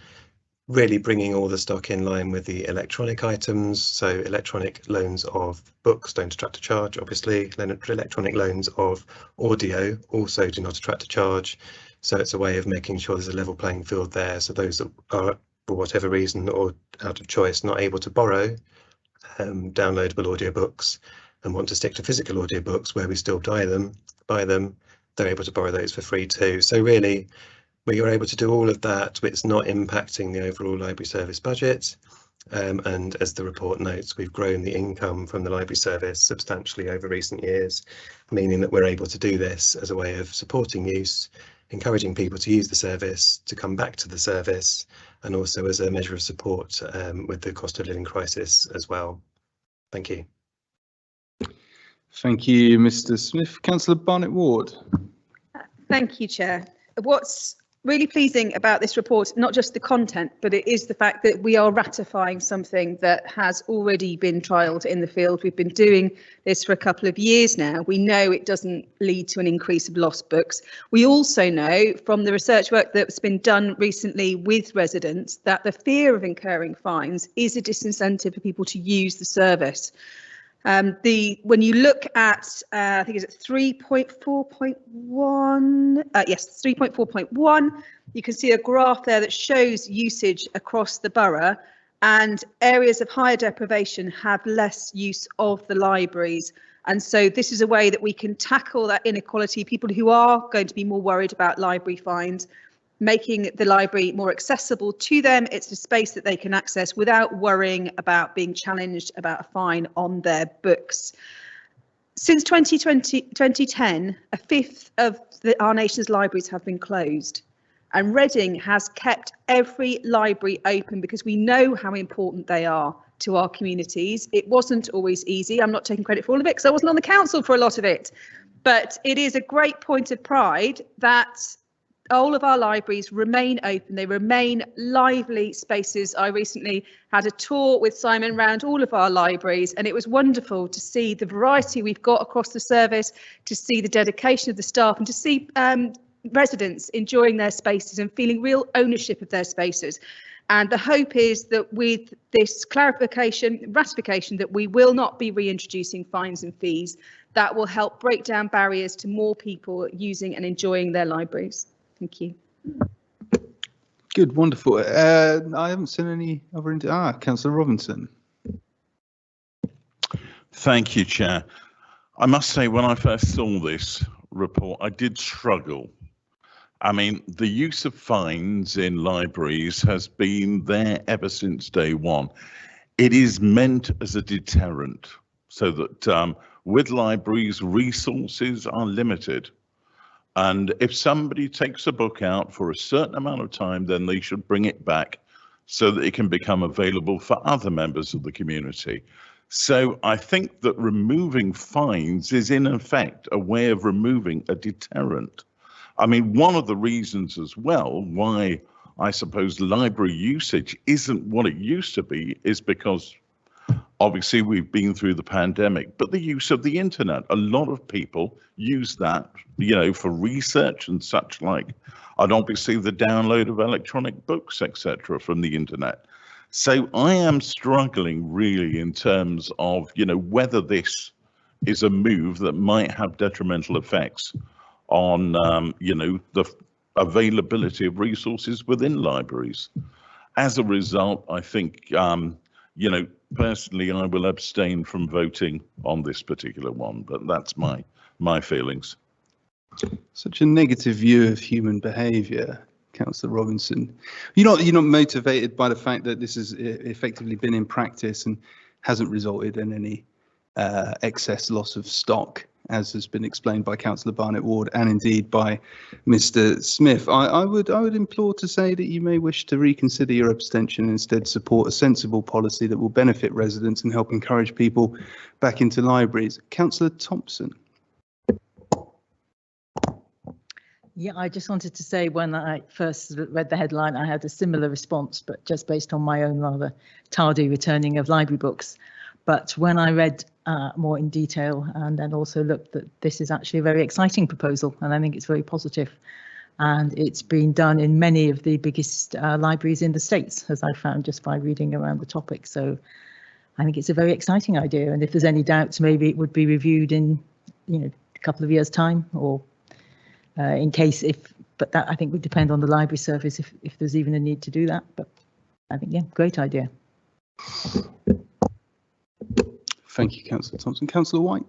really bringing all the stock in line with the electronic items. So electronic loans of books don't attract a charge, obviously. Electronic loans of audio also do not attract a charge. So it's a way of making sure there's a level playing field there. So those that are, for whatever reason or out of choice, not able to borrow downloadable audiobooks and want to stick to physical audiobooks where we still buy them, they're able to borrow those for free too. So really, we were able to do all of that, but it's not impacting the overall library service budget. And as the report notes, we've grown the income from the library service substantially over recent years, meaning that we're able to do this as a way of supporting use, encouraging people to use the service, to come back to the service, and also as a measure of support with the cost of living crisis as well. Thank you. Thank you, Mr. Smith. Councillor Barnett-Ward. Thank you, Chair. What's really pleasing about this report, not just the content, but it is the fact that we are ratifying something that has already been trialled in the field. We've been doing this for a couple of years now. We know it doesn't lead to an increase of lost books. We also know from the research work that's been done recently with residents that the fear of incurring fines is a disincentive for people to use the service. When you look at, I think it's 3.4.1, yes, 3.4.1, you can see a graph there that shows usage across the borough, and areas of higher deprivation have less use of the libraries. And so this is a way that we can tackle that inequality. People who are going to be more worried about library fines, making the library more accessible to them. It's a space that they can access without worrying about being challenged about a fine on their books. Since 2010, a fifth of our nation's libraries have been closed, and Reading has kept every library open because we know how important they are to our communities. It wasn't always easy. I'm not taking credit for all of it because I wasn't on the council for a lot of it, but it is a great point of pride that all of our libraries remain open. They remain lively spaces. I recently had a tour with Simon around all of our libraries, and it was wonderful to see the variety we've got across the service, to see the dedication of the staff, and to see residents enjoying their spaces and feeling real ownership of their spaces. And the hope is that with this ratification, that we will not be reintroducing fines and fees, that will help break down barriers to more people using and enjoying their libraries. Thank you. Good, wonderful. I haven't seen any other. Councillor Robinson. Thank you, Chair. I must say, when I first saw this report, I did struggle. I mean, the use of fines in libraries has been there ever since day one. It is meant as a deterrent, so that with libraries, resources are limited. And if somebody takes a book out for a certain amount of time, then they should bring it back so that it can become available for other members of the community. So I think that removing fines is in effect a way of removing a deterrent. I mean, one of the reasons as well why I suppose library usage isn't what it used to be is because obviously we've been through the pandemic, but the use of the internet, a lot of people use that, for research and such like, and obviously the download of electronic books, etc., from the internet. So I am struggling really in terms of, whether this is a move that might have detrimental effects on, the availability of resources within libraries. As a result, I think, personally, I will abstain from voting on this particular one, but that's my feelings. Such a negative view of human behaviour, Councillor Robinson. You're not motivated by the fact that this has effectively been in practice and hasn't resulted in any excess loss of stock, as has been explained by Councillor Barnett-Ward and indeed by Mr. Smith. I would implore to say that you may wish to reconsider your abstention and instead support a sensible policy that will benefit residents and help encourage people back into libraries. Councillor Thompson. Yeah, I just wanted to say when I first read the headline, I had a similar response, but just based on my own rather tardy returning of library books. But when I read more in detail and then also looked that this is actually a very exciting proposal, and I think it's very positive. And it's been done in many of the biggest libraries in the States, as I found just by reading around the topic. So I think it's a very exciting idea. And if there's any doubts, maybe it would be reviewed in, a couple of years' time, or in case but that I think would depend on the library service if there's even a need to do that. But I think, yeah, great idea. Thank you, Councillor Thompson. Councillor White.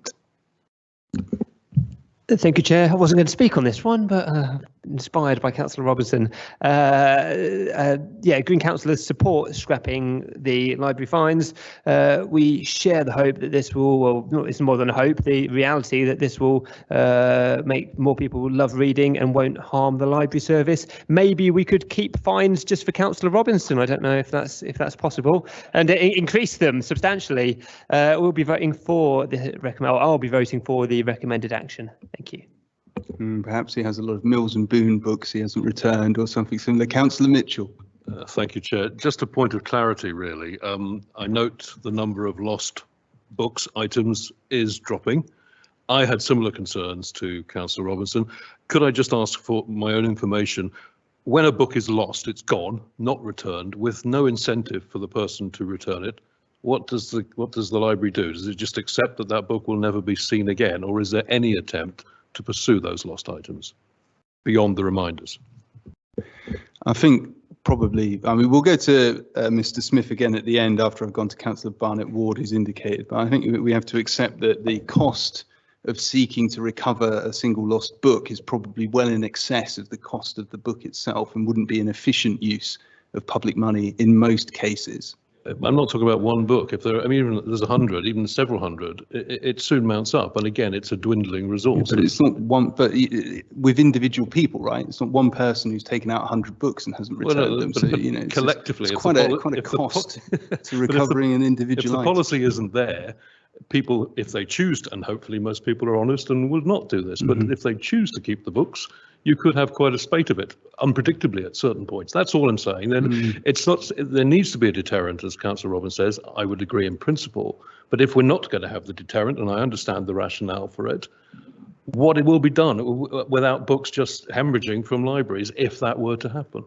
Thank you, Chair. I wasn't going to speak on this one, but inspired by Councillor Robinson. Green councillors support scrapping the library fines. We share the hope that this will, it's more than a hope, the reality that this will make more people love reading and won't harm the library service. Maybe we could keep fines just for Councillor Robinson. I don't know if that's possible, and increase them substantially. We'll be voting for I'll be voting for the recommended action. Thank you. Perhaps he has a lot of Mills and Boon books he hasn't returned or something similar. Councillor Mitchell. Thank you, Chair. Just a point of clarity, really. I note the number of lost books items is dropping. I had similar concerns to Councillor Robinson. Could I just ask for my own information? When a book is lost, it's gone, not returned, with no incentive for the person to return it. What does the library do? Does it just accept that that book will never be seen again, or is there any attempt to pursue those lost items beyond the reminders? I think probably, we'll go to Mr. Smith again at the end after I've gone to Councillor Barnett-Ward, who's indicated, but I think we have to accept that the cost of seeking to recover a single lost book is probably well in excess of the cost of the book itself and wouldn't be an efficient use of public money in most cases. I'm not talking about one book. If there, even there's 100, even several hundred, it soon mounts up. And again, it's a dwindling resource. Yeah, but it's not one. But with individual people, right? It's not one person who's taken out 100 books and hasn't returned them. So collectively, it's quite a cost to recovering an individual. If the policy isn't there, people, if they choose to, and hopefully most people are honest and will not do this, but if they choose to keep the books, you could have quite a spate of it, unpredictably at certain points. That's all I'm saying. Then it's not. There needs to be a deterrent, as Councillor Robin says. I would agree in principle, but if we're not going to have the deterrent, and I understand the rationale for it, what will be done without books just hemorrhaging from libraries if that were to happen?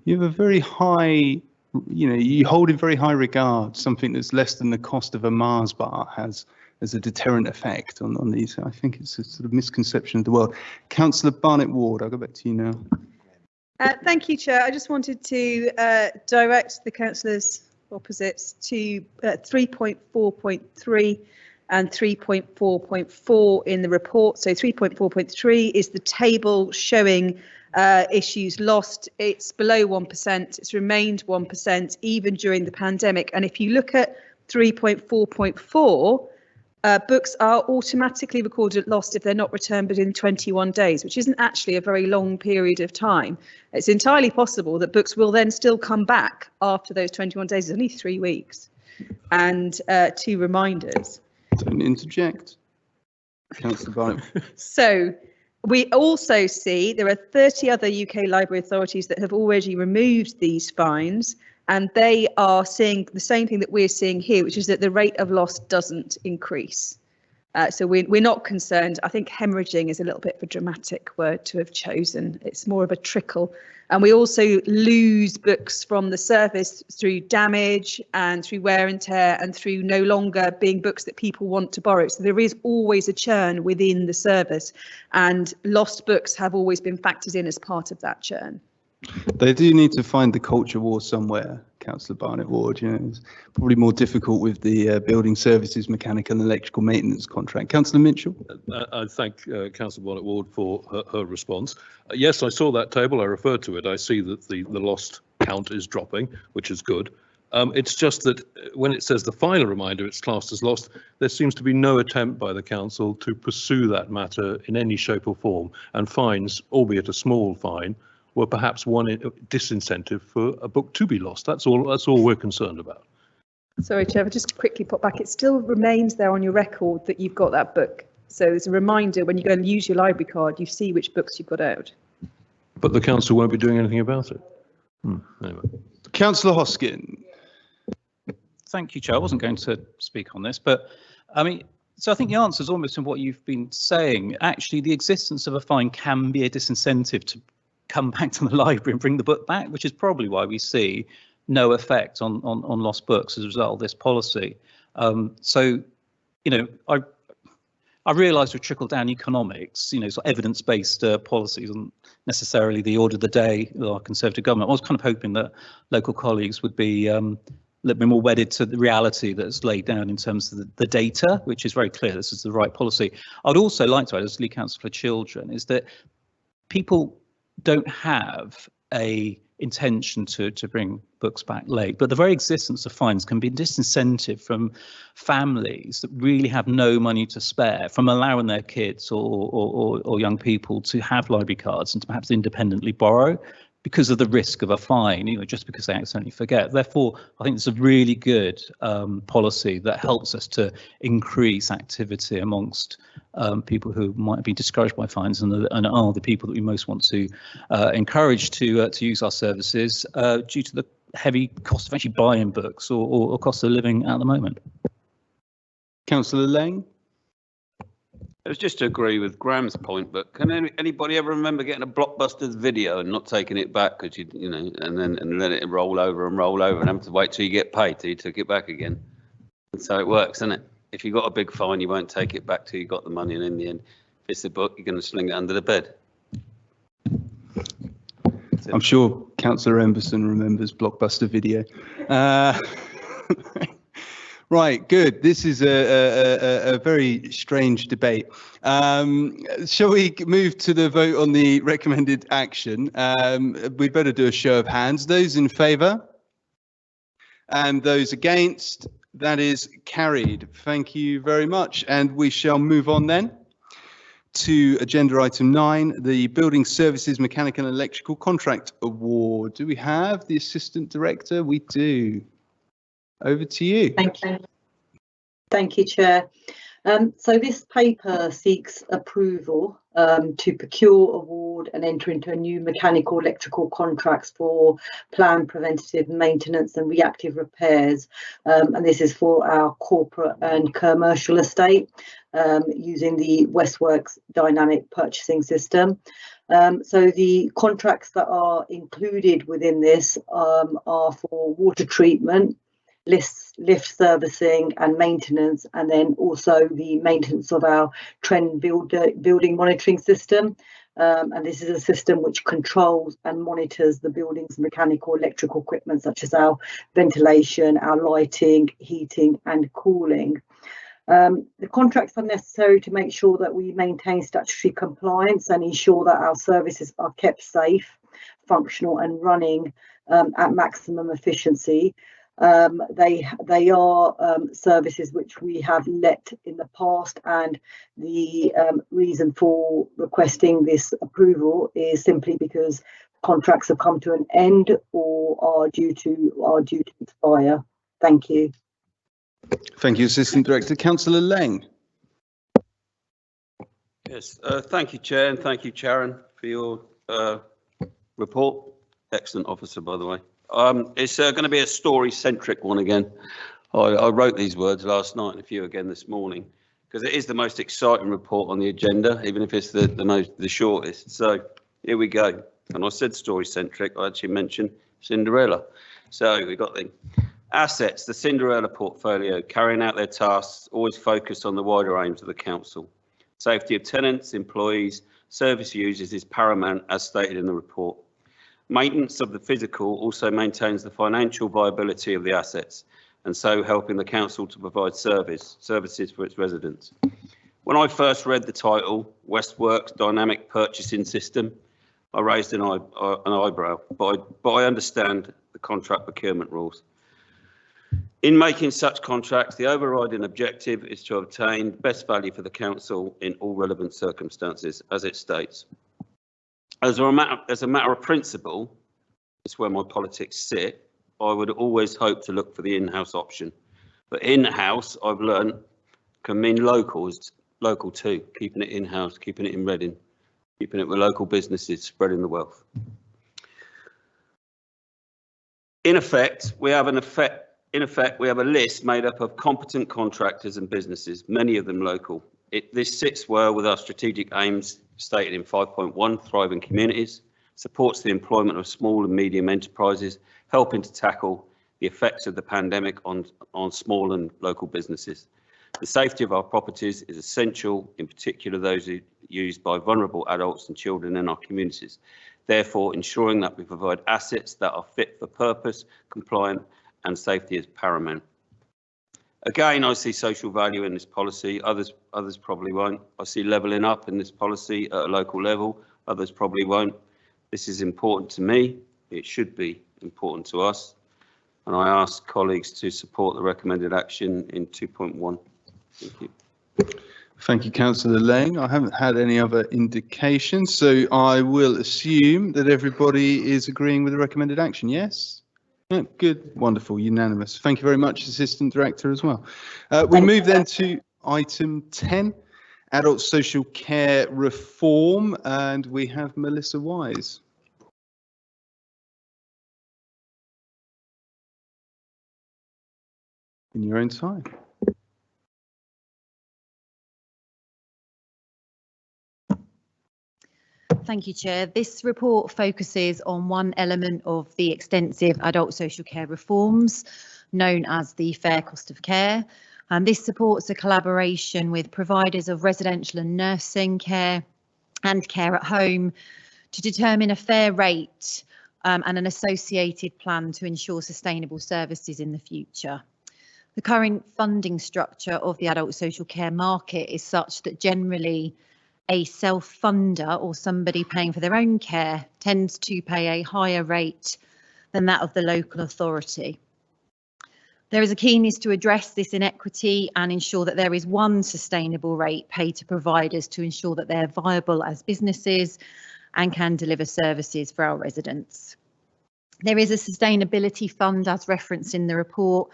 You have a very high, you hold in very high regard something that's less than the cost of a Mars bar has as a deterrent effect on these. I think it's a sort of misconception of the world. Councillor Barnett-Ward, I'll go back to you now. Thank you, Chair. I just wanted to direct the councillors opposites to 3.4.3 and 3.4.4 in the report. So 3.4.3 is the table showing issues lost. It's below 1%. It's remained 1% even during the pandemic. And if you look at 3.4.4, books are automatically recorded lost if they're not returned within 21 days, which isn't actually a very long period of time. It's entirely possible that books will then still come back after those 21 days. It's only 3 weeks. And 2 reminders. Don't interject. Councillor Barnett. So we also see there are 30 other UK library authorities that have already removed these fines, and they are seeing the same thing that we're seeing here, which is that the rate of loss doesn't increase. So we're not concerned. I think hemorrhaging is a little bit of a dramatic word to have chosen. It's more of a trickle. And we also lose books from the service through damage and through wear and tear and through no longer being books that people want to borrow. So there is always a churn within the service, and lost books have always been factored in as part of that churn. They do need to find the culture war somewhere, Councillor Barnett Ward. You know, it's probably more difficult with the building services, mechanical and electrical maintenance contract. Councillor Mitchell. I thank Councillor Barnett Ward for her response. Yes, I saw that table. I referred to it. I see that the lost count is dropping, which is good. It's just that when it says the final reminder, it's classed as lost, there seems to be no attempt by the council to pursue that matter in any shape or form, and fines, albeit a small fine, were perhaps one disincentive for a book to be lost. That's all we're concerned about. Sorry, Trevor, just quickly put back. It still remains there on your record that you've got that book. So it's a reminder when you go and use your library card, you see which books you've got out. But the council won't be doing anything about it. Anyway. Councillor Hoskin. Thank you, Chair. I wasn't going to speak on this, but I mean, so I think the answer is almost in what you've been saying. Actually, the existence of a fine can be a disincentive to come back to the library and bring the book back, which is probably why we see no effect on lost books as a result of this policy. So, you know, I realise with trickle-down economics, you know, sort of evidence-based policies and necessarily the order of the day of our Conservative government. I was kind of hoping that local colleagues would be a little bit more wedded to the reality that's laid down in terms of the data, which is very clear this is the right policy. I'd also like to add, as Lead Council for Children, is that people don't have a intention to bring books back late, but the very existence of fines can be a disincentive from families that really have no money to spare from allowing their kids or young people to have library cards and to perhaps independently borrow because of the risk of a fine, you know, just because they accidentally forget. Therefore, I think it's a really good policy that helps us to increase activity amongst people who might be discouraged by fines and are the people that we most want to encourage to use our services due to the heavy cost of actually buying books or cost of living at the moment. Councillor Lang. It was just to agree with Graham's point, but can anybody ever remember getting a Blockbusters video and not taking it back because you know, and let it roll over and having to wait till you get paid till you took it back again? And so it works, isn't it? If you got a big fine, you won't take it back till you got the money, and in the end, if it's a book, you're going to sling it under the bed. I'm sure Councillor Emberson remembers Blockbuster video. Right, good. This is a very strange debate. Shall we move to the vote on the recommended action? We'd better do a show of hands. Those in favour? And those against? That is carried. Thank you very much. And we shall move on then to agenda item 9, the Building Services Mechanical and Electrical Contract Award. Do we have the Assistant Director? We do. Over to you. Thank you. Thank you, Chair. So this paper seeks approval to procure, award and enter into a new mechanical electrical contracts for planned preventative maintenance and reactive repairs. And this is for our corporate and commercial estate using the Westworks dynamic purchasing system. So the contracts that are included within this are for water treatment, lift servicing and maintenance, and then also the maintenance of our trend building monitoring system. And this is a system which controls and monitors the building's mechanical electrical equipment, such as our ventilation, our lighting, heating and cooling. The contracts are necessary to make sure that we maintain statutory compliance and ensure that our services are kept safe, functional and running at maximum efficiency. They are services which we have let in the past, and the reason for requesting this approval is simply because contracts have come to an end or are due to expire. Thank you. Thank you, Assistant Director. Councillor Lang. Yes, thank you, Chair, and thank you, Sharon, for your report. Excellent officer, by the way. It's going to be a story-centric one again. I wrote these words last night and a few again this morning because it is the most exciting report on the agenda, even if it's the shortest. So here we go. And I said story-centric. I actually mentioned Cinderella. So we got the assets, the Cinderella portfolio, carrying out their tasks, always focused on the wider aims of the council. Safety of tenants, employees, service users is paramount, as stated in the report. Maintenance of the physical also maintains the financial viability of the assets, and so helping the council to provide services for its residents. When I first read the title, Westworks Dynamic Purchasing System, I raised an eyebrow, but I understand the contract procurement rules. In making such contracts, the overriding objective is to obtain best value for the council in all relevant circumstances, as it states. As a matter of principle, it's where my politics sit, I would always hope to look for the in-house option. But in-house, I've learned, can mean local too, keeping it in-house, keeping it in Reading, keeping it with local businesses, spreading the wealth. In effect, we have a list made up of competent contractors and businesses, many of them local. This sits well with our strategic aims stated in 5.1, Thriving Communities, supports the employment of small and medium enterprises, helping to tackle the effects of the pandemic on small and local businesses. The safety of our properties is essential, in particular those used by vulnerable adults and children in our communities. Therefore, ensuring that we provide assets that are fit for purpose, compliant, and safety is paramount. Again, I see social value in this policy. Others probably won't. I see levelling up in this policy at a local level. Others probably won't. This is important to me. It should be important to us. And I ask colleagues to support the recommended action in 2.1. Thank you. Thank you, Councillor Lang. I haven't had any other indications, so I will assume that everybody is agreeing with the recommended action. Yes? Yeah, good, wonderful, unanimous. Thank you very much, Assistant Director, as well. We move then to item 10, Adult Social Care Reform, and we have Melissa Wise. In your own time. Thank you, Chair. This report focuses on one element of the extensive adult social care reforms, known as the fair cost of care. And this supports a collaboration with providers of residential and nursing care and care at home to determine a fair rate and an associated plan to ensure sustainable services in the future. The current funding structure of the adult social care market is such that generally a self-funder or somebody paying for their own care tends to pay a higher rate than that of the local authority. There is a keenness to address this inequity and ensure that there is one sustainable rate paid to providers to ensure that they're viable as businesses and can deliver services for our residents. There is a sustainability fund, as referenced in the report,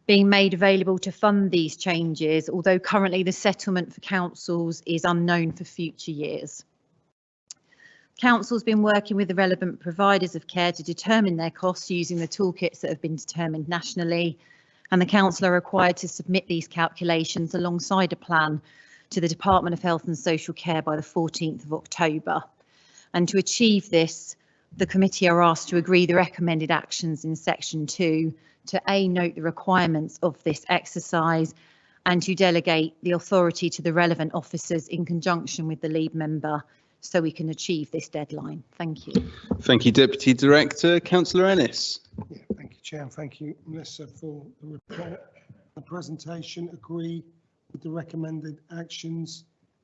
being made available to fund these changes, although currently the settlement for councils is unknown for future years. Council's been working with the relevant providers of care to determine their costs using the toolkits that have been determined nationally, and the council are required to submit these calculations alongside a plan to the Department of Health and Social Care by the 14th of October. And to achieve this, the committee are asked to agree the recommended actions in section 2 to A, note the requirements of this exercise and to delegate the authority to the relevant officers in conjunction with the lead member so we can achieve this deadline. Thank you. Thank you, Deputy Director. Councillor Ennis. Yeah, thank you, Chair, and thank you, Melissa, for the report. The presentation, agree with the recommended actions.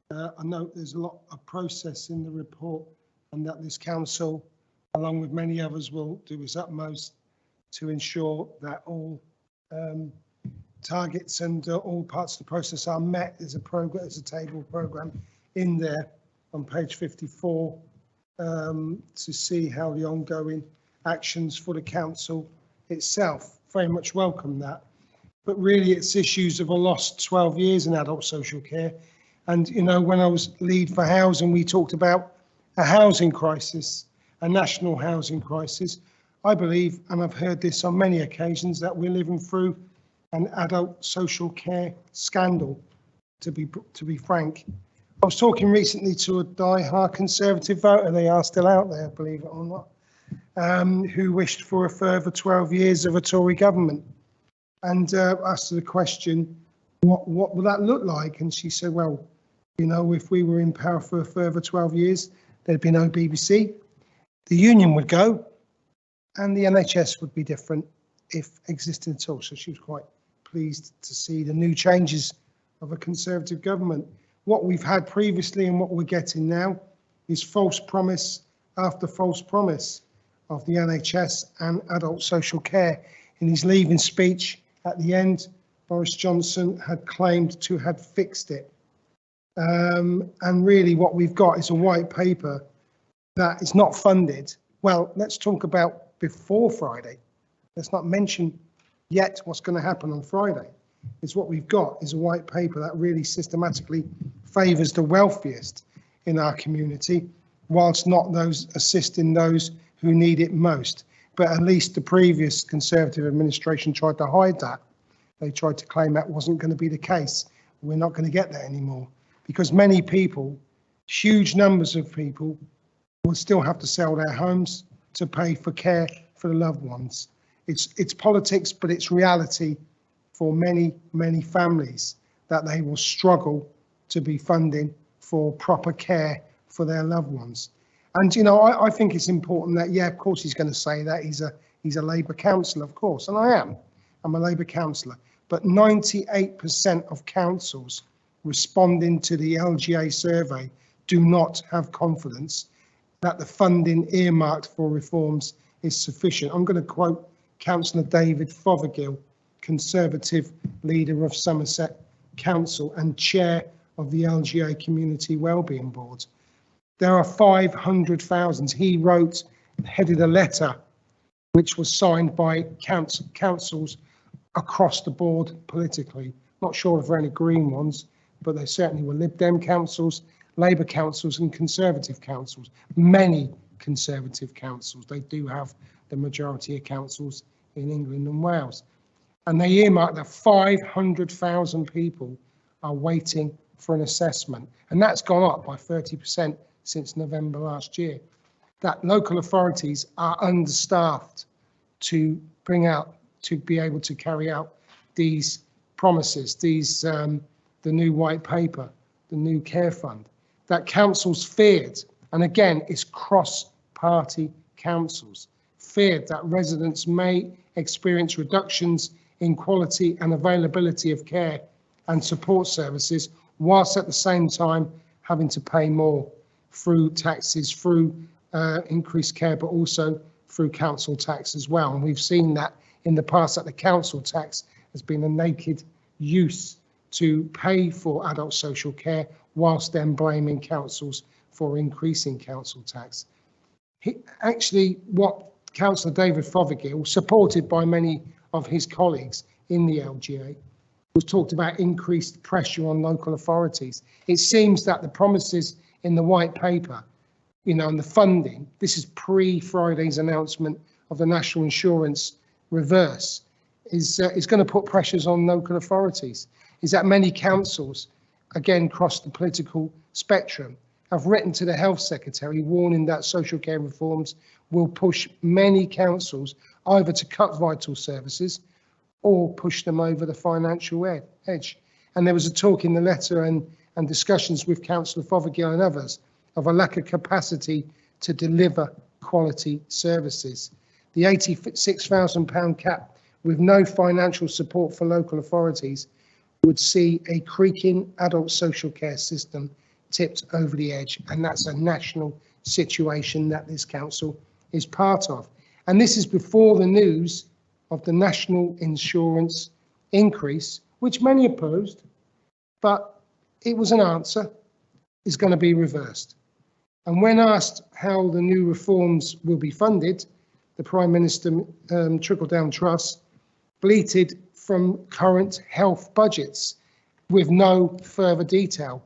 I note there's a lot of process in the report and that this council, along with many others, will do its utmost to ensure that all targets and all parts of the process are met. There's a table program in there on page 54 to see how the ongoing actions for the council itself. Very much welcome that. But really it's issues of a lost 12 years in adult social care. And, you know, when I was lead for housing, we talked about a housing crisis, a national housing crisis. I believe, and I've heard this on many occasions, that we're living through an adult social care scandal, to be frank. I was talking recently to a die-hard Conservative voter, they are still out there, believe it or not, who wished for a further 12 years of a Tory government. And asked her the question, what will that look like? And she said, well, you know, if we were in power for a further 12 years, there'd be no BBC, the union would go, and the NHS would be different if existing at all. So she was quite pleased to see the new changes of a Conservative government. What we've had previously and what we're getting now is false promise after false promise of the NHS and adult social care. In his leaving speech at the end, Boris Johnson had claimed to have fixed it. And really what we've got is a white paper that is not funded. Well, let's talk about before Friday. Let's not mention yet what's going to happen on Friday. Is what we've got is a white paper that really systematically favours the wealthiest in our community, whilst not those assisting those who need it most. But at least the previous Conservative administration tried to hide that. They tried to claim that wasn't going to be the case. We're not going to get that anymore, because many people, huge numbers of people, will still have to sell their homes to pay for care for the loved ones. It's politics, but it's reality for many, many families, that they will struggle to be funding for proper care for their loved ones. And, you know, I think it's important that, yeah, of course he's going to say that he's a Labour councillor, of course, and I am. I'm a Labour councillor, but 98% of councils responding to the LGA survey do not have confidence that the funding earmarked for reforms is sufficient. I'm going to quote Councillor David Fothergill, Conservative leader of Somerset Council and chair of the LGA Community Wellbeing Board. There are 500,000. He wrote, headed a letter which was signed by councils across the board politically. Not sure if there are any green ones, but they certainly were Lib Dem councils, Labour councils and Conservative councils. Many Conservative councils. They do have the majority of councils in England and Wales. And they earmarked that 500,000 people are waiting for an assessment. And that's gone up by 30% since November last year. That local authorities are understaffed to be able to carry out these promises, the new white paper, the new care fund, that councils feared, and again, it's cross-party councils, feared that residents may experience reductions in quality and availability of care and support services, whilst at the same time having to pay more through taxes, through increased care, but also through council tax as well. And we've seen that in the past, that the council tax has been a naked use to pay for adult social care, whilst then blaming councils for increasing council tax. What Councillor David Fothergill, supported by many of his colleagues in the LGA, was talked about increased pressure on local authorities. It seems that the promises in the white paper, you know, and the funding, this is pre-Friday's announcement of the national insurance reverse, is going to put pressures on local authorities. Is that many councils, again, across the political spectrum, have written to the Health Secretary warning that social care reforms will push many councils either to cut vital services or push them over the financial edge. And there was a talk in the letter and discussions with Councillor Fothergill and others of a lack of capacity to deliver quality services. The £86,000 cap with no financial support for local authorities would see a creaking adult social care system tipped over the edge, and that's a national situation that this council is part of. And this is before the news of the national insurance increase, which many opposed, but it was an answer, is going to be reversed. And when asked how the new reforms will be funded, the Prime Minister Trickle-Down Trust bleated from current health budgets with no further detail.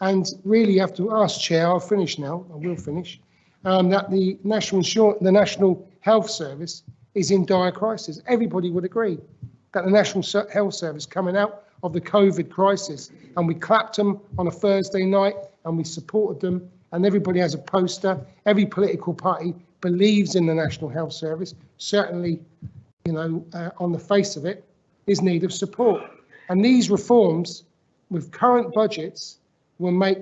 And really you have to ask, Chair, I'll finish now, I will finish, that the National Health Service is in dire crisis. Everybody would agree that the National Health Service coming out of the COVID crisis, and we clapped them on a Thursday night and we supported them, and everybody has a poster. Every political party believes in the National Health Service. Certainly, you know, on the face of it, is need of support. And these reforms with current budgets will make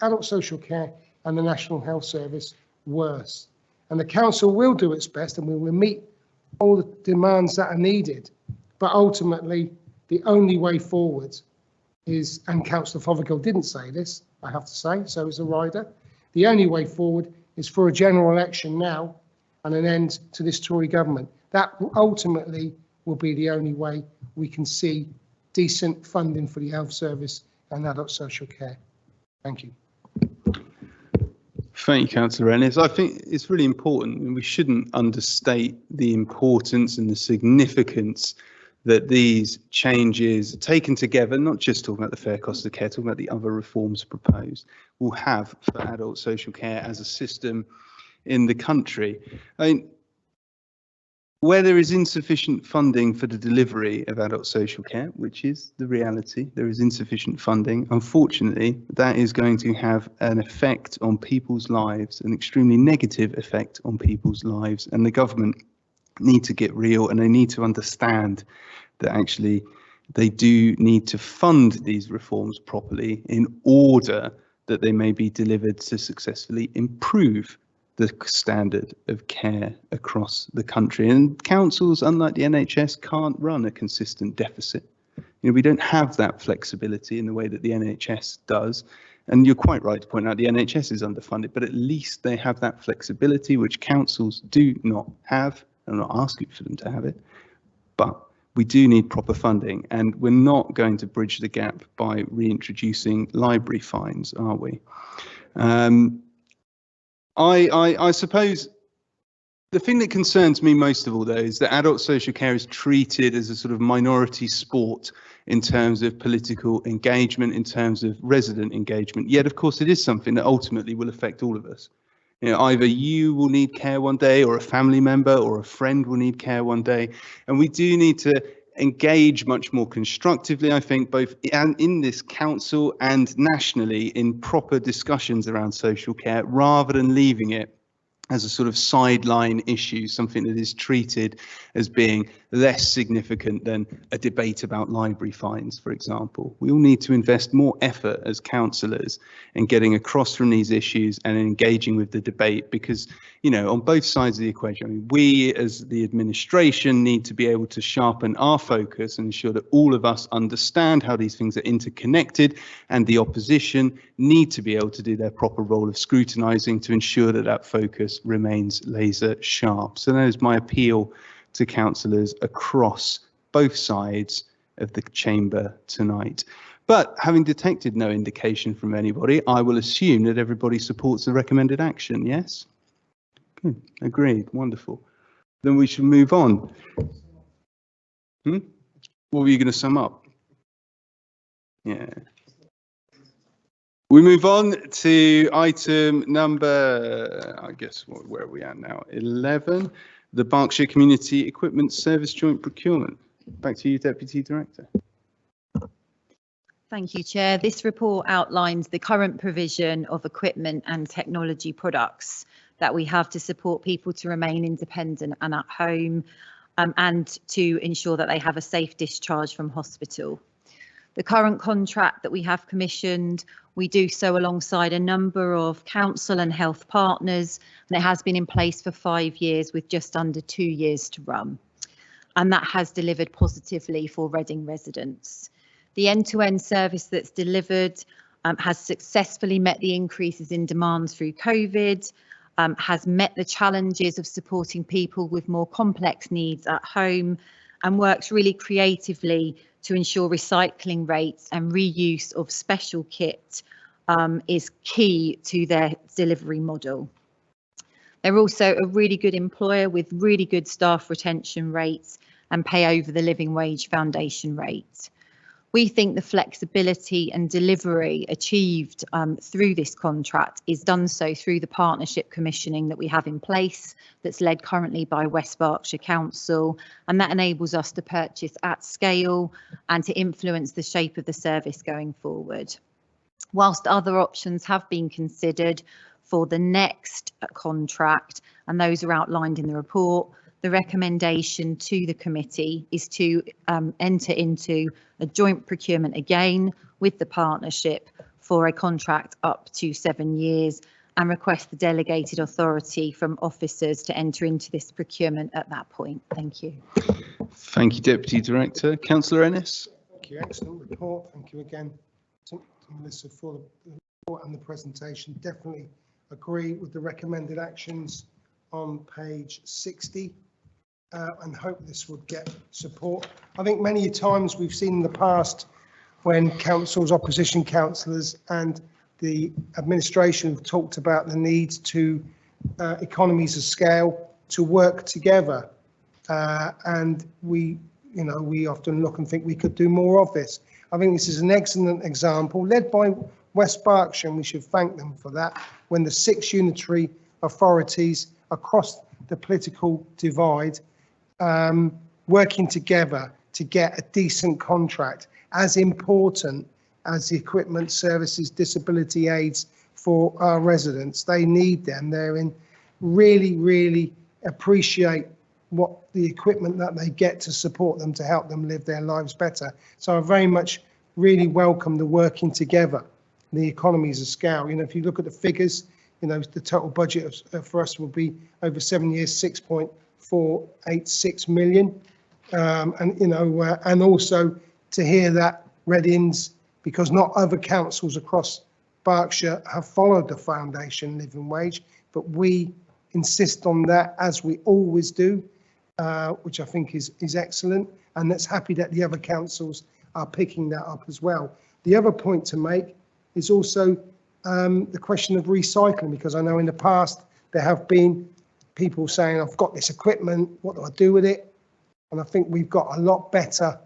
adult social care and the National Health Service worse. And the council will do its best and we will meet all the demands that are needed. But ultimately, the only way forward is, and Councillor Fothergill didn't say this, I have to say, so as a rider, the only way forward is for a general election now and an end to this Tory government. That ultimately will be the only way we can see decent funding for the health service and adult social care. Thank you. Thank you, Councillor Ennis. I think it's really important, and we shouldn't understate the importance and the significance that these changes taken together, not just talking about the fair cost of care, talking about the other reforms proposed, will have for adult social care as a system in the country. I mean, where there is insufficient funding for the delivery of adult social care, which is the reality, there is insufficient funding. Unfortunately, that is going to have an effect on people's lives, an extremely negative effect on people's lives, and the government need to get real and they need to understand that actually they do need to fund these reforms properly in order that they may be delivered to successfully improve the standard of care across the country. And councils, unlike the NHS, can't run a consistent deficit. You know, we don't have that flexibility in the way that the NHS does. And you're quite right to point out the NHS is underfunded, but at least they have that flexibility, which councils do not have. I'm not asking for them to have it, but we do need proper funding, and we're not going to bridge the gap by reintroducing library fines, are we? I suppose the thing that concerns me most of all, though, is that adult social care is treated as a sort of minority sport in terms of political engagement, in terms of resident engagement. Yet, of course, it is something that ultimately will affect all of us. You know, either you will need care one day, or a family member or a friend will need care one day. And we do need to engage much more constructively, I think, both in this council and nationally in proper discussions around social care, rather than leaving it as a sort of sideline issue, something that is treated as being less significant than a debate about library fines, for example. We all need to invest more effort as councillors in getting across from these issues and engaging with the debate, because, you know, on both sides of the equation, I mean, we as the administration need to be able to sharpen our focus and ensure that all of us understand how these things are interconnected, and the opposition need to be able to do their proper role of scrutinising to ensure that that focus remains laser sharp. So that is my appeal to councillors across both sides of the chamber tonight. But having detected no indication from anybody, I will assume that everybody supports the recommended action, yes? Good. Agreed, wonderful. Then we should move on. What were you going to sum up? Yeah. We move on to item number, I guess, where are we at now? 11, the Berkshire Community Equipment Service Joint Procurement. Back to you, Deputy Director. Thank you, Chair. This report outlines the current provision of equipment and technology products that we have to support people to remain independent and at home, and to ensure that they have a safe discharge from hospital. The current contract that we have commissioned, we do so alongside a number of council and health partners, and it has been in place for 5 years with just under 2 years to run. And that has delivered positively for Reading residents. The end-to-end service that's delivered has successfully met the increases in demand through COVID, has met the challenges of supporting people with more complex needs at home, and works really creatively to ensure recycling rates and reuse of special kit is key to their delivery model. They're also a really good employer with really good staff retention rates and pay over the living wage foundation rate. We think the flexibility and delivery achieved through this contract is done so through the partnership commissioning that we have in place, that's led currently by West Berkshire Council, and that enables us to purchase at scale and to influence the shape of the service going forward. Whilst other options have been considered for the next contract, and those are outlined in the report, the recommendation to the committee is to enter into a joint procurement again with the partnership for a contract up to 7 years, and request the delegated authority from officers to enter into this procurement at that point. Thank you. Thank you, Deputy Director. Councillor Ennis. Thank you. Excellent report. Thank you again to Melissa for the report and the presentation. Definitely agree with the recommended actions on page 60. And hope this would get support. I think many times we've seen in the past when councils, opposition councillors and the administration have talked about the need to economies of scale to work together. And we often look and think we could do more of this. I think this is an excellent example led by West Berkshire, and we should thank them for that, when the 6 unitary authorities across the political divide working together to get a decent contract, as important as the equipment, services, disability aids for our residents. They need them. They're in really appreciate what the equipment that they get to support them, to help them live their lives better. So I very much really welcome the working together, the economies of scale. If you look at the figures, the total budget for us will be over 7 years, 6.486 million. And also to hear that Readings, because not other councils across Berkshire have followed the foundation living wage, but we insist on that, as we always do, which I think is excellent, and that's happy that the other councils are picking that up as well. The other point to make is also the question of recycling, because I know in the past there have been people saying, I've got this equipment, what do I do with it? And I think we've got a lot better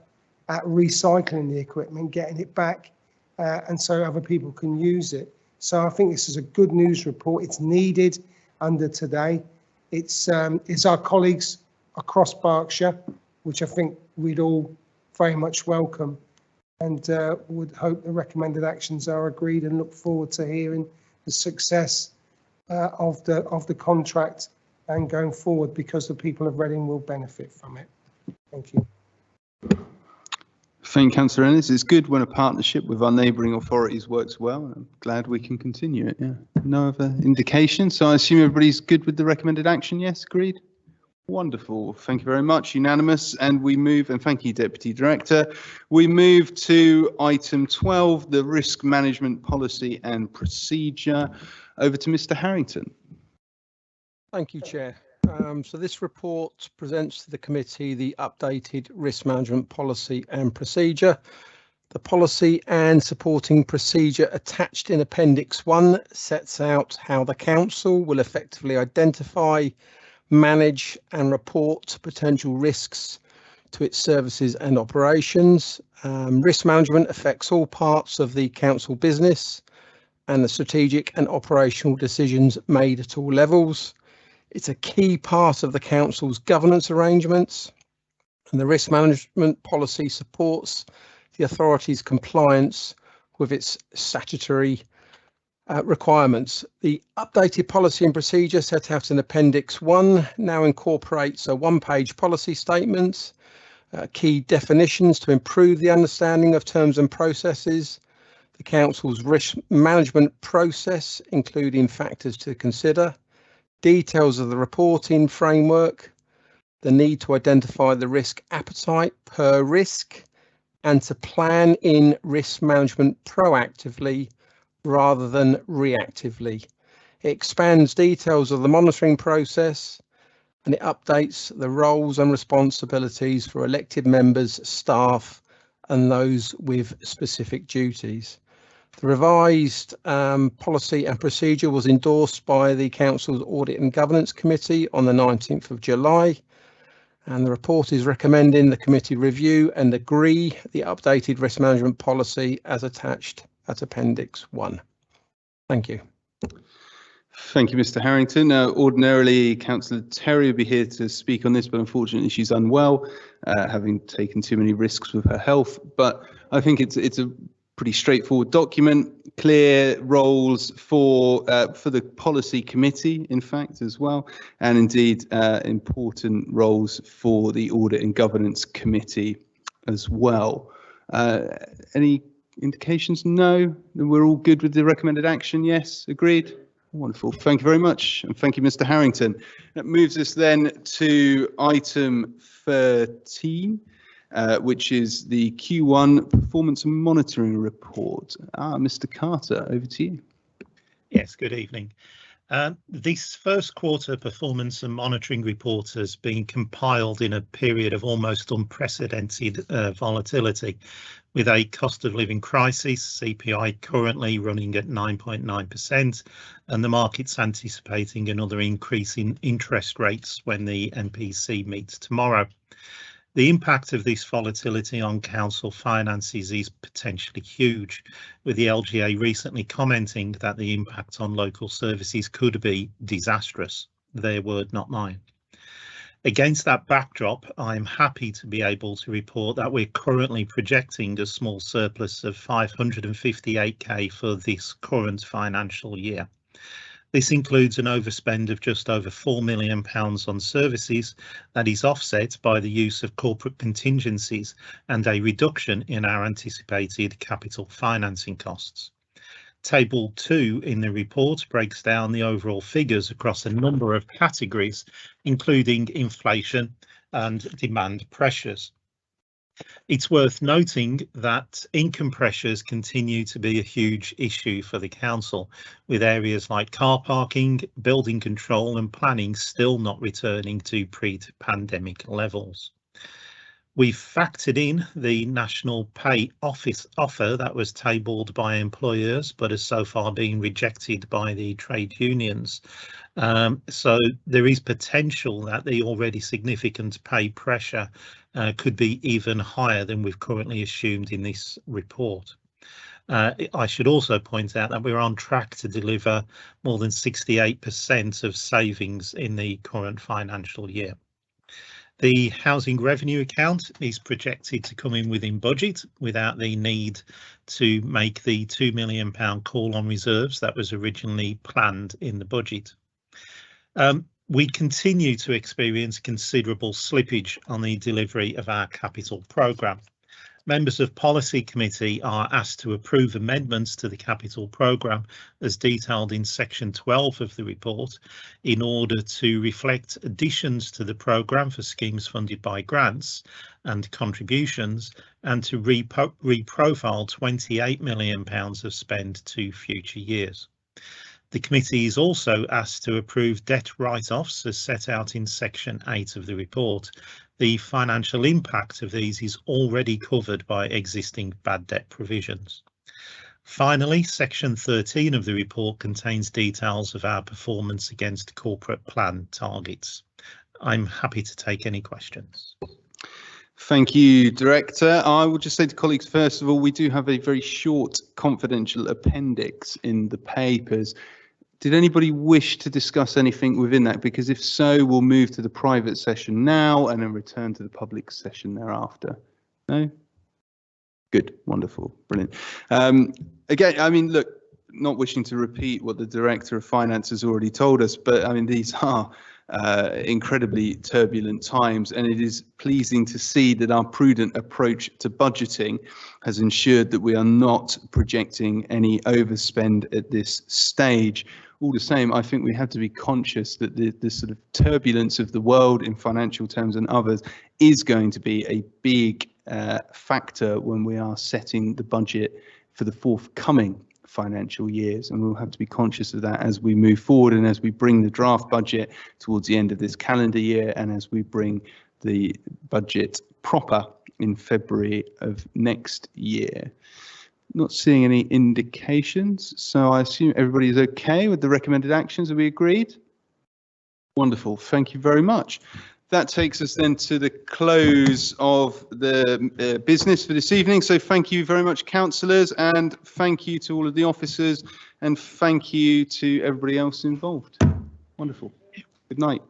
at recycling the equipment, getting it back, and so other people can use it. So I think this is a good news report. It's needed under today. It's our colleagues across Berkshire, which I think we'd all very much welcome, and would hope the recommended actions are agreed, and look forward to hearing the success of the contract and going forward, because the people of Reading will benefit from it. Thank you. Thank you, Councillor Ennis. It's good when a partnership with our neighbouring authorities works well. I'm glad we can continue it. Yeah. No other indication. So I assume everybody's good with the recommended action. Yes, agreed. Wonderful. Thank you very much. Unanimous. And we move, and thank you, Deputy Director. We move to item 12, the risk management policy and procedure. Over to Mr. Harrington. Thank you, Chair. So this report presents to the committee the updated risk management policy and procedure. The policy and supporting procedure attached in Appendix 1 sets out how the council will effectively identify, manage and report potential risks to its services and operations. Risk management affects all parts of the council business and the strategic and operational decisions made at all levels. It's a key part of the council's governance arrangements, and the risk management policy supports the authority's compliance with its statutory requirements. The updated policy and procedure set out in Appendix 1 now incorporates a one-page policy statement, key definitions to improve the understanding of terms and processes, the council's risk management process, including factors to consider, details of the reporting framework, the need to identify the risk appetite per risk, and to plan in risk management proactively rather than reactively. It expands details of the monitoring process, and it updates the roles and responsibilities for elected members, staff, and those with specific duties. The revised policy and procedure was endorsed by the Council's Audit and Governance Committee on the 19th of July, and the report is recommending the committee review and agree the updated risk management policy as attached at Appendix 1. Thank you. Thank you, Mr. Harrington. Ordinarily, Councillor Terry would be here to speak on this, but unfortunately she's unwell, having taken too many risks with her health. But I think it's a pretty straightforward document, clear roles for the policy committee, in fact, as well, and indeed important roles for the audit and governance committee as well. Any indications? No? We're all good with the recommended action? Yes? Agreed? Wonderful. Thank you very much. And thank you, Mr. Harrington. That moves us then to item 13. Which is the Q1 Performance and Monitoring Report. Mr. Carter, over to you. Yes, good evening. This first quarter Performance and Monitoring Report has been compiled in a period of almost unprecedented volatility, with a cost of living crisis, CPI currently running at 9.9%, and the market's anticipating another increase in interest rates when the MPC meets tomorrow. The impact of this volatility on council finances is potentially huge, with the LGA recently commenting that the impact on local services could be disastrous. Their word, not mine. Against that backdrop, I'm happy to be able to report that we're currently projecting a small surplus of 558k for this current financial year. This includes an overspend of just over £4 million on services that is offset by the use of corporate contingencies and a reduction in our anticipated capital financing costs. Table 2 in the report breaks down the overall figures across a number of categories, including inflation and demand pressures. It's worth noting that income pressures continue to be a huge issue for the council, with areas like car parking, building control and planning still not returning to pre-pandemic levels. We've factored in the National Pay Office offer that was tabled by employers, but has so far been rejected by the trade unions. So there is potential that the already significant pay pressure could be even higher than we've currently assumed in this report. I should also point out that we're on track to deliver more than 68% of savings in the current financial year. The housing revenue account is projected to come in within budget without the need to make the £2 million call on reserves that was originally planned in the budget. We continue to experience considerable slippage on the delivery of our capital programme. Members of Policy Committee are asked to approve amendments to the capital programme as detailed in section 12 of the report in order to reflect additions to the programme for schemes funded by grants and contributions and to reprofile £28 million of spend to future years. The committee is also asked to approve debt write-offs as set out in section 8 of the report. The financial impact of these is already covered by existing bad debt provisions. Finally, section 13 of the report contains details of our performance against corporate plan targets. I'm happy to take any questions. Thank you, Director. I will just say to colleagues, first of all, we do have a very short confidential appendix in the papers. Did anybody wish to discuss anything within that? Because if so, we'll move to the private session now and then return to the public session thereafter. No? Good, wonderful, brilliant. Again, I mean, look, not wishing to repeat what the Director of Finance has already told us, but I mean, these are incredibly turbulent times, and it is pleasing to see that our prudent approach to budgeting has ensured that we are not projecting any overspend at this stage. All the same, I think we have to be conscious that the sort of turbulence of the world in financial terms and others is going to be a big factor when we are setting the budget for the forthcoming financial years, and we'll have to be conscious of that as we move forward and as we bring the draft budget towards the end of this calendar year and as we bring the budget proper in February of next year. Not seeing any indications, so I assume everybody is okay with the recommended actions. Are we agreed? Wonderful, thank you very much. That takes us then to the close of the business for this evening. So thank you very much, councillors, and thank you to all of the officers, and thank you to everybody else involved. Wonderful. Good night.